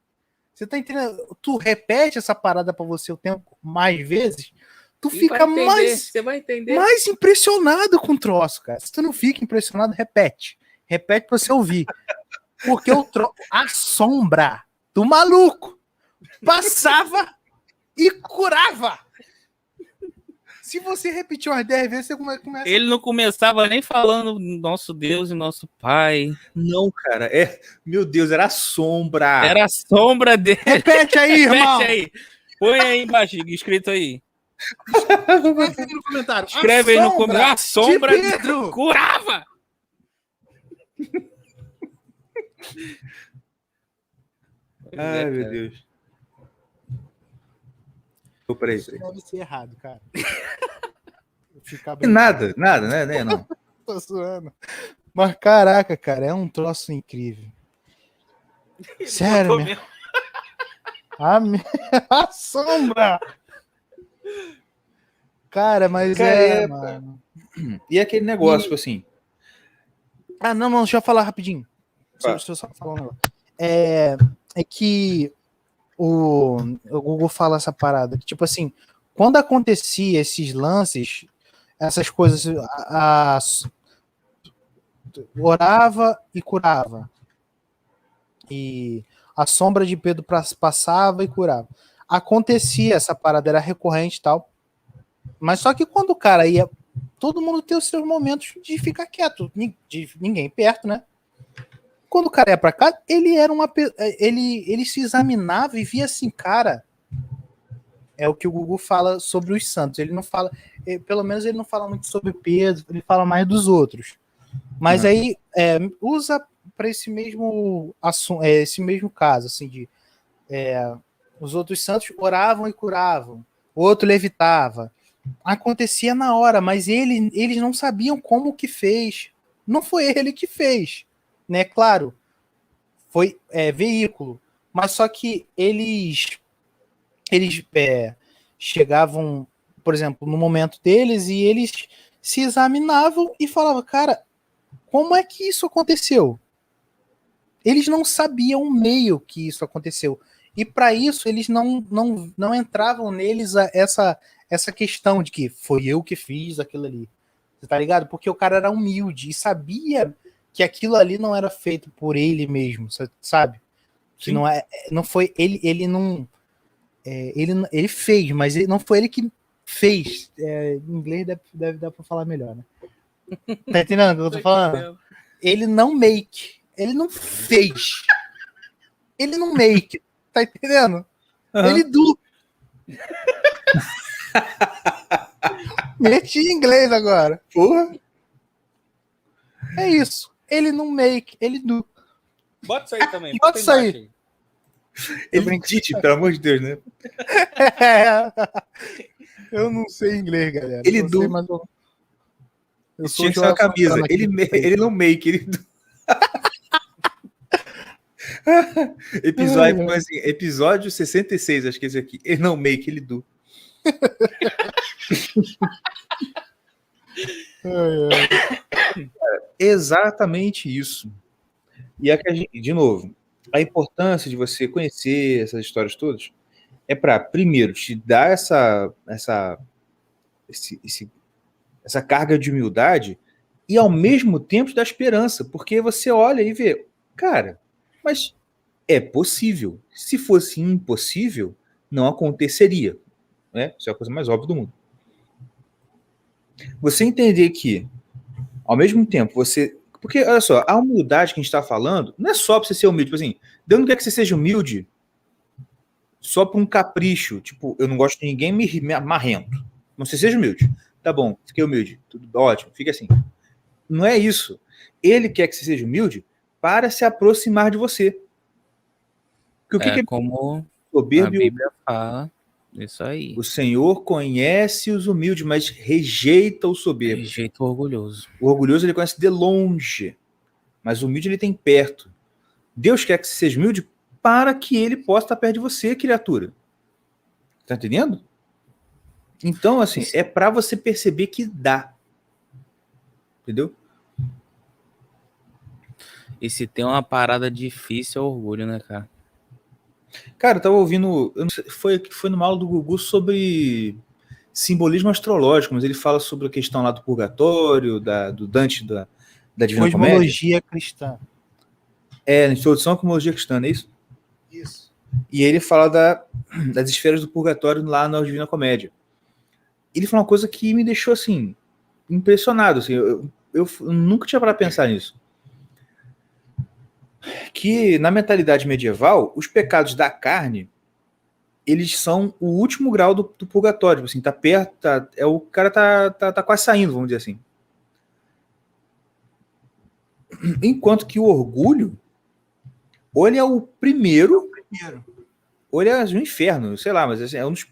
Você tá entendendo? Tu repete essa parada pra você o tempo mais vezes, tu fica mais impressionado com o troço, cara. Se tu não fica impressionado, repete. Repete pra você ouvir. Porque a sombra do maluco passava e curava. Se você repetir umas 10 vezes, você começa... Ele não começava nem falando nosso Deus e nosso Pai. Não, cara. Meu Deus, era a sombra. Era a sombra dele. Repete aí, irmão. Repete aí. Põe aí embaixo, escrito aí. Escreve aí no comentário. Escreve aí no comentário. A sombra de Pedro curava. Ai, meu Deus. Peraí. Isso deve ser errado, cara. Nada, né? Não. Tô zoando. Mas caraca, cara, é um troço incrível. Sério, meu. A sombra! Cara, mas mano. E aquele negócio, tipo assim. Ah, não, deixa eu falar rapidinho. Deixa eu só falar um negócio. É que o Google fala essa parada, que tipo assim, quando acontecia esses lances, essas coisas, orava e curava. E a sombra de Pedro passava e curava. Acontecia essa parada, era recorrente e tal. Mas só que quando o cara ia, todo mundo tem os seus momentos de ficar quieto, de ninguém perto, né? Quando o cara ia pra cá, ele era ele se examinava e via assim, cara, é o que o Google fala sobre os santos. Ele não fala, pelo menos ele não fala muito sobre Pedro, ele fala mais dos outros. Mas aí usa para esse mesmo assunto, esse mesmo caso, assim, de os outros santos oravam e curavam, o outro levitava. Acontecia na hora, mas eles não sabiam como que fez. Não foi ele que fez, né? Claro, foi veículo, mas só que eles chegavam, por exemplo, no momento deles e eles se examinavam e falavam, cara, como é que isso aconteceu? Eles não sabiam o meio que isso aconteceu. E para isso, eles não entravam neles essa questão de que foi eu que fiz aquilo ali. Você tá ligado? Porque o cara era humilde e sabia que aquilo ali não era feito por ele mesmo, sabe? Que não foi ele não ele fez, mas não foi ele que fez. Em inglês deve dar para falar melhor, né? Tá entendendo o que eu tô falando? Ele não make. Ele não fez. Ele não make. Tá entendendo? Ele do. Meti em inglês agora. Porra. É isso. Ele não make. Ele do. Bota isso aí também. Bota isso aí. Ele dite, pelo amor de Deus, né? É. Eu não sei inglês, galera. Ele Eu do. sei, mas eu sou Tinha que ser uma camisa. Ele não make, ele do. Episódio, mas, assim, episódio 66, acho que é esse aqui. Ele não make, ele do. Exatamente isso. E é que a gente, de novo, a importância de você conhecer essas histórias todas é para, primeiro, te dar essa carga de humildade e, ao mesmo tempo, te dar esperança, porque você olha e vê, cara, mas é possível. Se fosse impossível, não aconteceria. Né? Isso é a coisa mais óbvia do mundo. Você entender que, ao mesmo tempo, você... Porque, olha só, a humildade que a gente está falando não é só para você ser humilde. Tipo assim, Deus não quer que você seja humilde só por um capricho. Tipo, eu não gosto de ninguém me marrento. Não, você seja humilde. Tá bom, fiquei humilde. Tudo ótimo, fica assim. Não é isso. Ele quer que você seja humilde para se aproximar de você. Porque o que como soberbo, a Bíblia fala, isso aí. O Senhor conhece os humildes, mas rejeita o soberbo. Rejeita o orgulhoso. O orgulhoso ele conhece de longe, mas o humilde ele tem perto. Deus quer que você seja humilde para que ele possa estar perto de você, criatura. Tá entendendo? Então, assim, é para você perceber que dá. Entendeu? E se tem uma parada difícil, é orgulho, né, cara? Cara, eu tava ouvindo, eu não sei, foi numa aula do Gugu sobre simbolismo astrológico, mas ele fala sobre a questão lá do purgatório, do Dante, da Divina Comédia. Cosmologia cristã. Introdução à cosmologia cristã, não é isso? Isso. E ele fala das esferas do purgatório lá na Divina Comédia. Ele falou uma coisa que me deixou, assim, impressionado. Assim, eu nunca tinha para pensar nisso. Que na mentalidade medieval, os pecados da carne, eles são o último grau do purgatório. Assim, tá perto, o cara tá quase saindo, vamos dizer assim. Enquanto que o orgulho, ou ele é o primeiro, ou ele é o inferno, sei lá, mas assim, é um dos...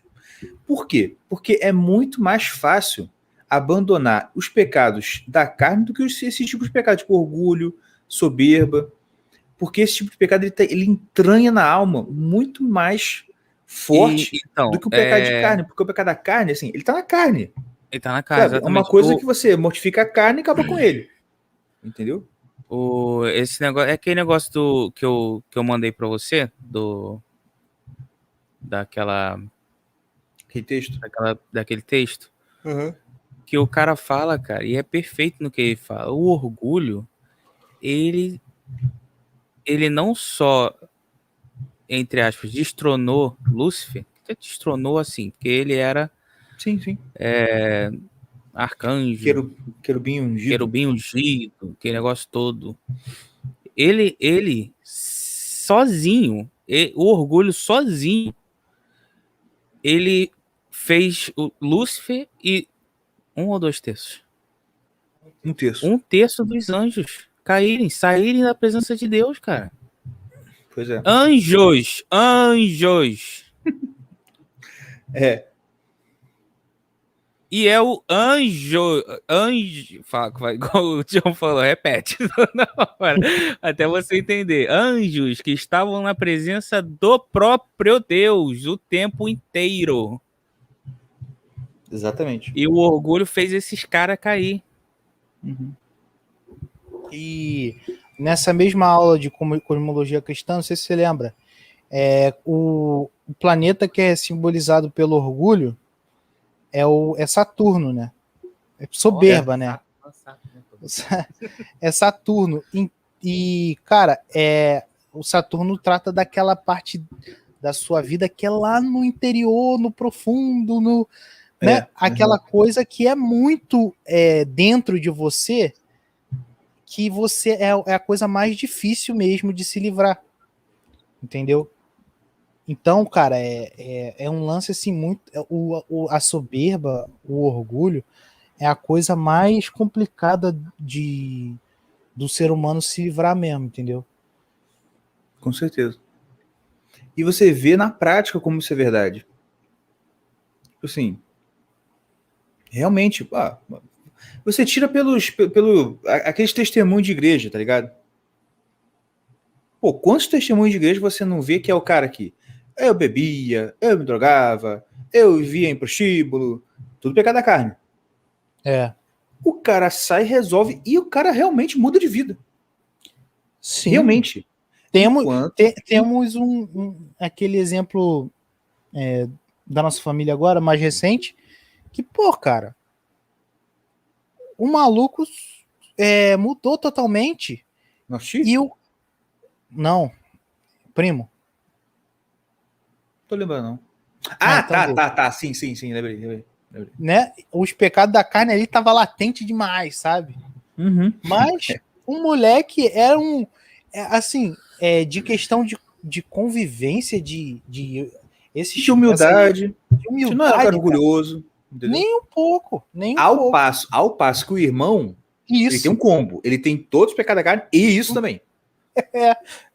Por quê? Porque é muito mais fácil abandonar os pecados da carne do que esse tipo de pecado, tipo orgulho, soberba. Porque esse tipo de pecado ele entranha na alma muito mais forte do que o pecado de carne. Porque o pecado da carne, assim, ele tá na carne. Ele tá na carne, sabe? É uma coisa que você mortifica a carne e acaba com ele. Entendeu? Esse negócio, é aquele negócio que eu mandei pra você, daquele texto, que o cara fala, cara, e é perfeito no que ele fala. O orgulho, ele não só, entre aspas, destronou Lúcifer, destronou assim, porque ele era arcanjo, querubim ungido, aquele negócio todo. Ele sozinho, o orgulho sozinho, ele fez o Lúcifer e 1 ou 2 terços? 1 terço. 1 terço dos anjos saírem da presença de Deus, cara. Pois é. Anjos. E é o anjo, fala, igual o John falou, repete. Até você entender. Anjos que estavam na presença do próprio Deus o tempo inteiro. Exatamente. E o orgulho fez esses caras cair. E nessa mesma aula de cosmologia cristã, não sei se você lembra, o planeta que é simbolizado pelo orgulho é Saturno, né? É soberba, né? É Saturno. E, cara, o Saturno trata daquela parte da sua vida que é lá no interior, no profundo, né? Aquela coisa que é muito dentro de você, que você é a coisa mais difícil mesmo de se livrar, entendeu? Então, cara, é um lance assim muito. A soberba, o orgulho, é a coisa mais complicada do ser humano se livrar mesmo, entendeu? Com certeza. E você vê na prática como isso é verdade. Assim, realmente, você tira aqueles testemunhos de igreja, tá ligado? Pô, quantos testemunhos de igreja você não vê que é o cara que eu bebia, eu me drogava, eu vivia em prostíbulo, tudo pecado da carne. O cara sai, resolve e o cara realmente muda de vida. Sim. Realmente. Temos aquele exemplo da nossa família agora, mais recente, que, pô, cara, o maluco mudou totalmente. Nossa, Não, primo. Tô lembrando, não. Então Tá. Sim, lembrei. Né? Os pecados da carne ali tava latente demais, sabe? Uhum. Mas um moleque era de questão de convivência, de humildade. De humildade. Não era um cara orgulhoso. Entendeu? Nem um pouco. Ao passo que o irmão, ele tem um combo. Ele tem todos os pecados da carne e isso também.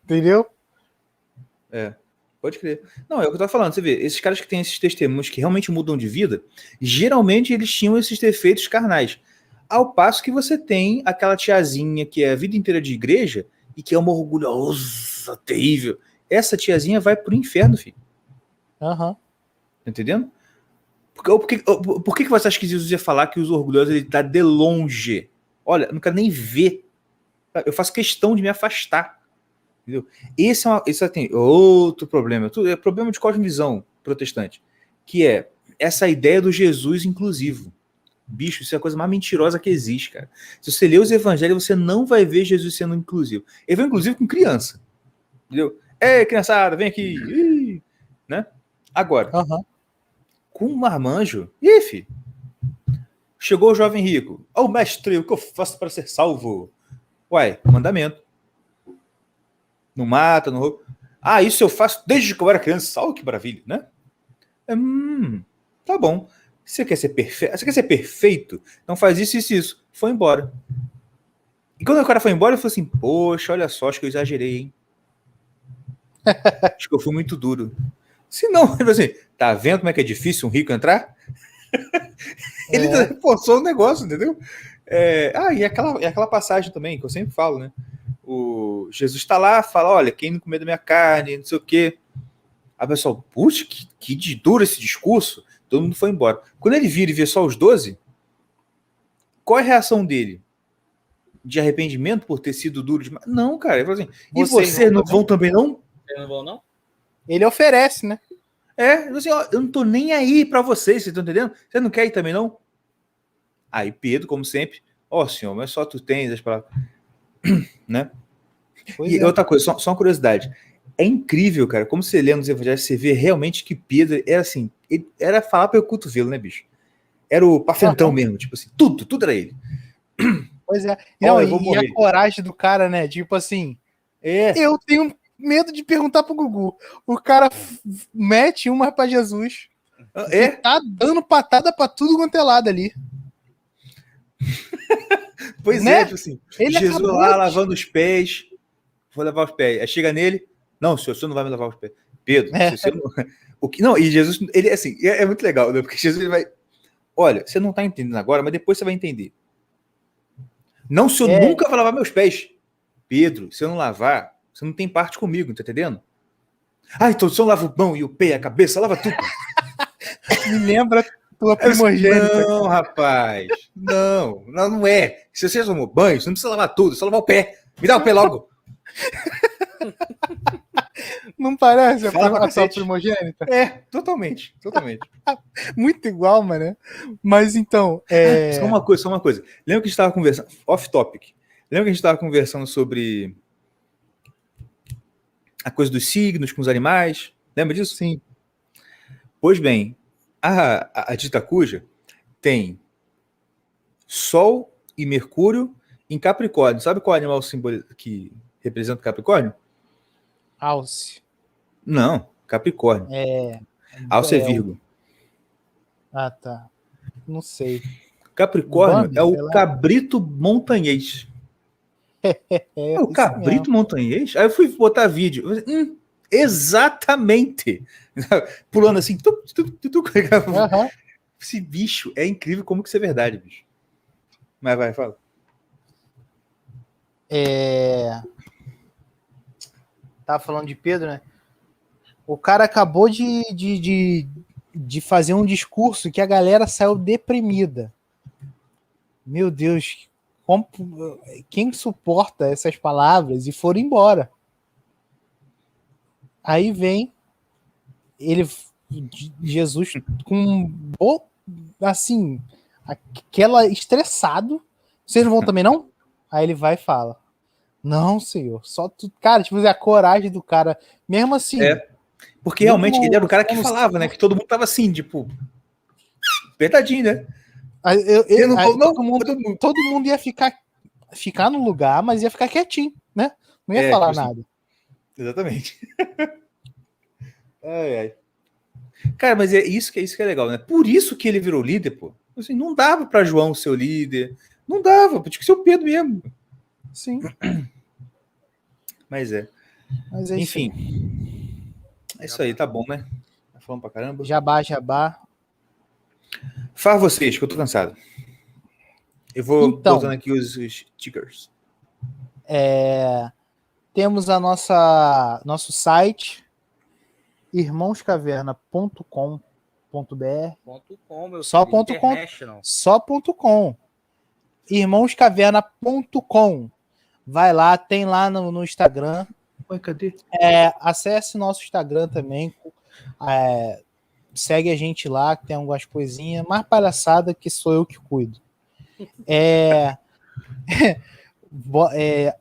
Entendeu? Pode crer. Não, é o que eu tô falando. Você vê, esses caras que têm esses testemunhos que realmente mudam de vida, geralmente eles tinham esses defeitos carnais. Ao passo que você tem aquela tiazinha que é a vida inteira de igreja e que é uma orgulhosa, terrível. Essa tiazinha vai pro inferno, filho. Uhum. Tá entendendo? Por que você acha que Jesus ia falar que os orgulhosos ele tá de longe? Olha, eu não quero nem ver. Eu faço questão de me afastar. Entendeu? Esse tem outro problema. É problema de cosmovisão protestante. Que é essa ideia do Jesus inclusivo. Bicho, isso é a coisa mais mentirosa que existe, cara. Se você ler os evangelhos, você não vai ver Jesus sendo inclusivo. Ele vai inclusive com criança. Entendeu? Criançada, vem aqui. Ih, né? Agora, com um marmanjo, filho, chegou o jovem rico. Mestre, o que eu faço para ser salvo? Uai, mandamento. Não mata, não rouba. Isso eu faço desde que eu era criança. Olha que maravilha, né? Tá bom. Você quer ser perfeito? Você quer ser perfeito? Então faz isso, isso, isso. Foi embora. E quando o cara foi embora, eu falei assim, poxa, olha só, acho que eu exagerei, hein? Acho que eu fui muito duro. Se não, assim, tá vendo como é que é difícil um rico entrar? Ele reforçou o negócio, entendeu? E aquela passagem também, que eu sempre falo, né? O Jesus está lá, fala, olha, quem não comer da minha carne, não sei o quê. A pessoa, puxa, que duro esse discurso. Todo mundo foi embora. Quando ele vira e vê só os 12, qual é a reação dele? De arrependimento por ter sido duro demais? Não, cara. Ele fala assim, e vocês não vão também, não? Vocês não vão, não? Ele oferece, né? Assim, eu não tô nem aí pra vocês estão entendendo? Você não quer ir também, não? Aí Pedro, como sempre, Senhor, mas só tu tens as palavras. Né? Outra coisa, só uma curiosidade. É incrível, cara, como você lê nos evangelhos, você vê realmente que Pedro era assim, ele era falar pelo cotovelo, né, bicho? Era o pafentão mesmo, tipo assim, tudo era ele. Pois é. Não, e a coragem do cara, né? Tipo assim, eu tenho medo de perguntar pro Gugu. O cara mete uma pra Jesus. Tá dando patada pra tudo quanto é lado ali. Pois né? Tipo assim, ele Jesus lá lavando os pés. Vou lavar os pés. Aí chega nele, não, senhor, o senhor não vai me lavar os pés. Pedro, se você não... e Jesus, ele assim, é muito legal, né? Porque Jesus ele vai, olha, você não tá entendendo agora, mas depois você vai entender. Não, o senhor nunca vai lavar meus pés. Pedro, se eu não lavar, você não tem parte comigo, tá entendendo? Então o senhor lava o mão e o pé, a cabeça, lava tudo. Me lembra tua primogênita. Não, rapaz. Não é. Se você tomou banho, você não precisa lavar tudo, só lavar o pé. Me dá o pé logo. Não parece a sua primogênita? Totalmente. Muito igual, mano. Mas então. Só uma coisa. Lembra que a gente estava conversando. Off topic. Lembra que a gente estava conversando sobre a coisa dos signos com os animais? Lembra disso? Sim. Pois bem, A dita cuja tem Sol e Mercúrio em Capricórnio. Sabe qual animal que representa o Capricórnio? Alce. Não, Capricórnio. Alce é Virgo. Ah, tá. Não sei. Capricórnio Bambi, é sei o lá. cabrito montanhês. É o isso cabrito mesmo. montanhês? Aí eu fui botar vídeo. Eu falei, exatamente! Pulando assim. Aham. Esse bicho é incrível como que isso é verdade, bicho. Mas vai, fala. Tava falando de Pedro, né? O cara acabou de fazer um discurso que a galera saiu deprimida. Meu Deus, quem suporta essas palavras e foram embora? Aí vem ele, Jesus, assim, aquela estressado. Vocês não vão também, não? Aí ele vai e fala: Não, senhor, só tu. Cara, tipo, a coragem do cara, mesmo assim. Porque realmente ele era o cara que falava, né? Que todo mundo tava assim, tipo. Apertadinho, né? Todo mundo ia ficar no lugar, mas ia ficar quietinho, né? Não ia falar tipo nada. Assim, exatamente. Ai, ai. Cara, mas é isso que é legal, né? Por isso que ele virou líder, pô. Assim, não dava para João ser o líder. Não dava, tinha que ser o Pedro mesmo. Sim. Mas é. Enfim. É isso aí, tá bom, né? Tá falando pra caramba. Jabá. Faz vocês, que eu tô cansado. Eu vou botando aqui os stickers. Temos nosso site irmãoscaverna.com.br. Só.com. Irmãoscaverna.com. Vai lá, tem lá no Instagram. Oi, cadê? Acesse nosso Instagram também. Segue a gente lá, que tem algumas coisinhas. Mais palhaçada que sou eu que cuido.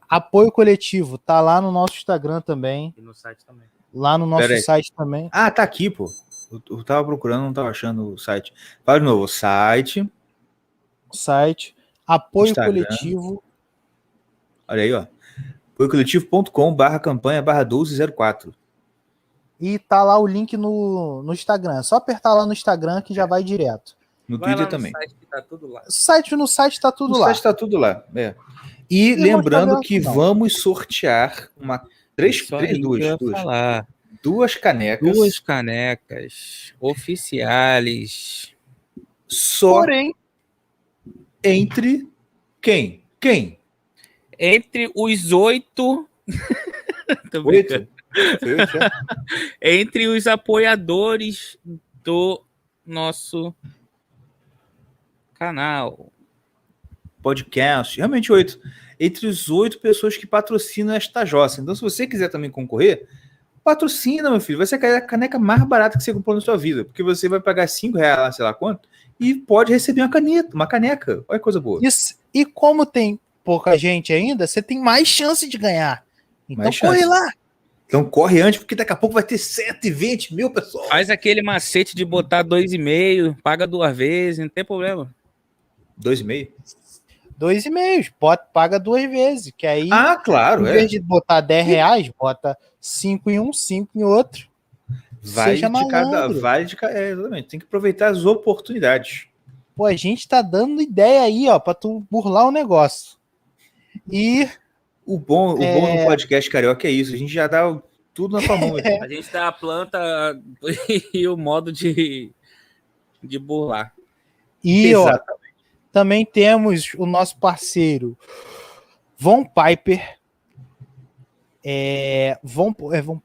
Apoio coletivo, tá lá no nosso Instagram também. E no site também. Lá no nosso site também. Ah, tá aqui, pô. Eu tava procurando, não tava achando o site. Fala de novo, site. Apoio Instagram. coletivo. Olha aí, ó. apoiocoletivo.com/campanha/1204. E tá lá o link no Instagram. É só apertar lá no Instagram que já vai direto. No Twitter também. Site que tá tudo lá. No site tá tudo lá. No site tá tudo lá, E lembrando que vamos sortear duas canecas. Duas canecas oficiais. Só porém, entre quem? Entre os 8. 8? Entre os apoiadores do nosso canal. Podcast. Realmente 8. Entre os 8 pessoas que patrocinam esta jossa. Então, se você quiser também concorrer, patrocina, meu filho. Vai ser a caneca mais barata que você comprou na sua vida. Porque você vai pagar R$5, sei lá quanto, e pode receber uma caneca. Olha que coisa boa. Isso. E como tem pouca gente ainda, você tem mais chance de ganhar. Então corre lá. Então corre antes, porque daqui a pouco vai ter 120 mil pessoas. Faz aquele macete de botar 2,5, paga 2 vezes, não tem problema. 2,5? 2,5, paga 2 vezes, que aí, claro, em vez de botar R$10, bota 5 em um, 5 em outro. Seja malandro. Exatamente. Tem que aproveitar as oportunidades. Pô, a gente tá dando ideia aí, ó, pra tu burlar o negócio. E o bom no podcast carioca é isso, a gente já dá tudo na tua mão. A gente dá a planta e o modo de burlar. E ó, também temos o nosso parceiro Von Piper.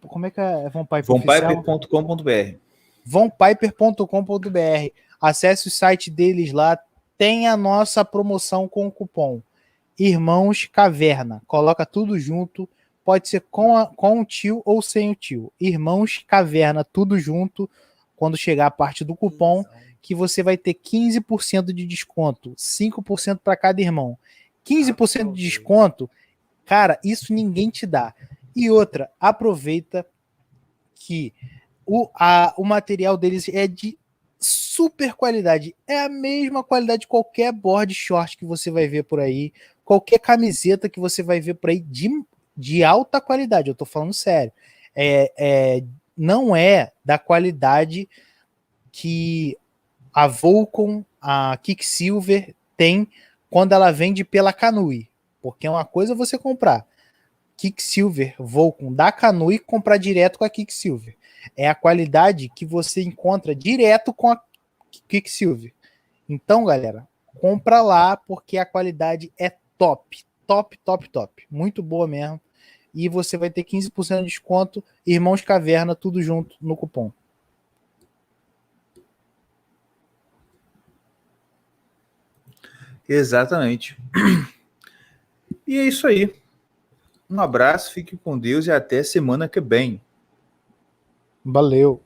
Como é que é Von Piper? vonpiper.com.br. vonpiper.com.br. Acesse o site deles lá, tem a nossa promoção com o cupom Irmãos Caverna. Coloca tudo junto, pode ser com o tio ou sem o tio. Irmãos Caverna, tudo junto, quando chegar a parte do cupom, que você vai ter 15% de desconto, 5% para cada irmão. 15% de desconto, cara, isso ninguém te dá. E outra, aproveita que o material deles é de super qualidade. É a mesma qualidade de qualquer board short que você vai ver por aí, qualquer camiseta que você vai ver por aí de alta qualidade. Eu tô falando sério. Não é da qualidade que a Volcom, a Quicksilver tem quando ela vende pela Canui. Porque é uma coisa você comprar Quicksilver, Volcom da Canui e comprar direto com a Quicksilver. É a qualidade que você encontra direto com a Quicksilver. Então, galera, compra lá porque a qualidade é top. Top, top, top. Muito boa mesmo. E você vai ter 15% de desconto. Irmãos Caverna, tudo junto no cupom. Exatamente. E é isso aí. Um abraço, fique com Deus e até semana que vem. Valeu.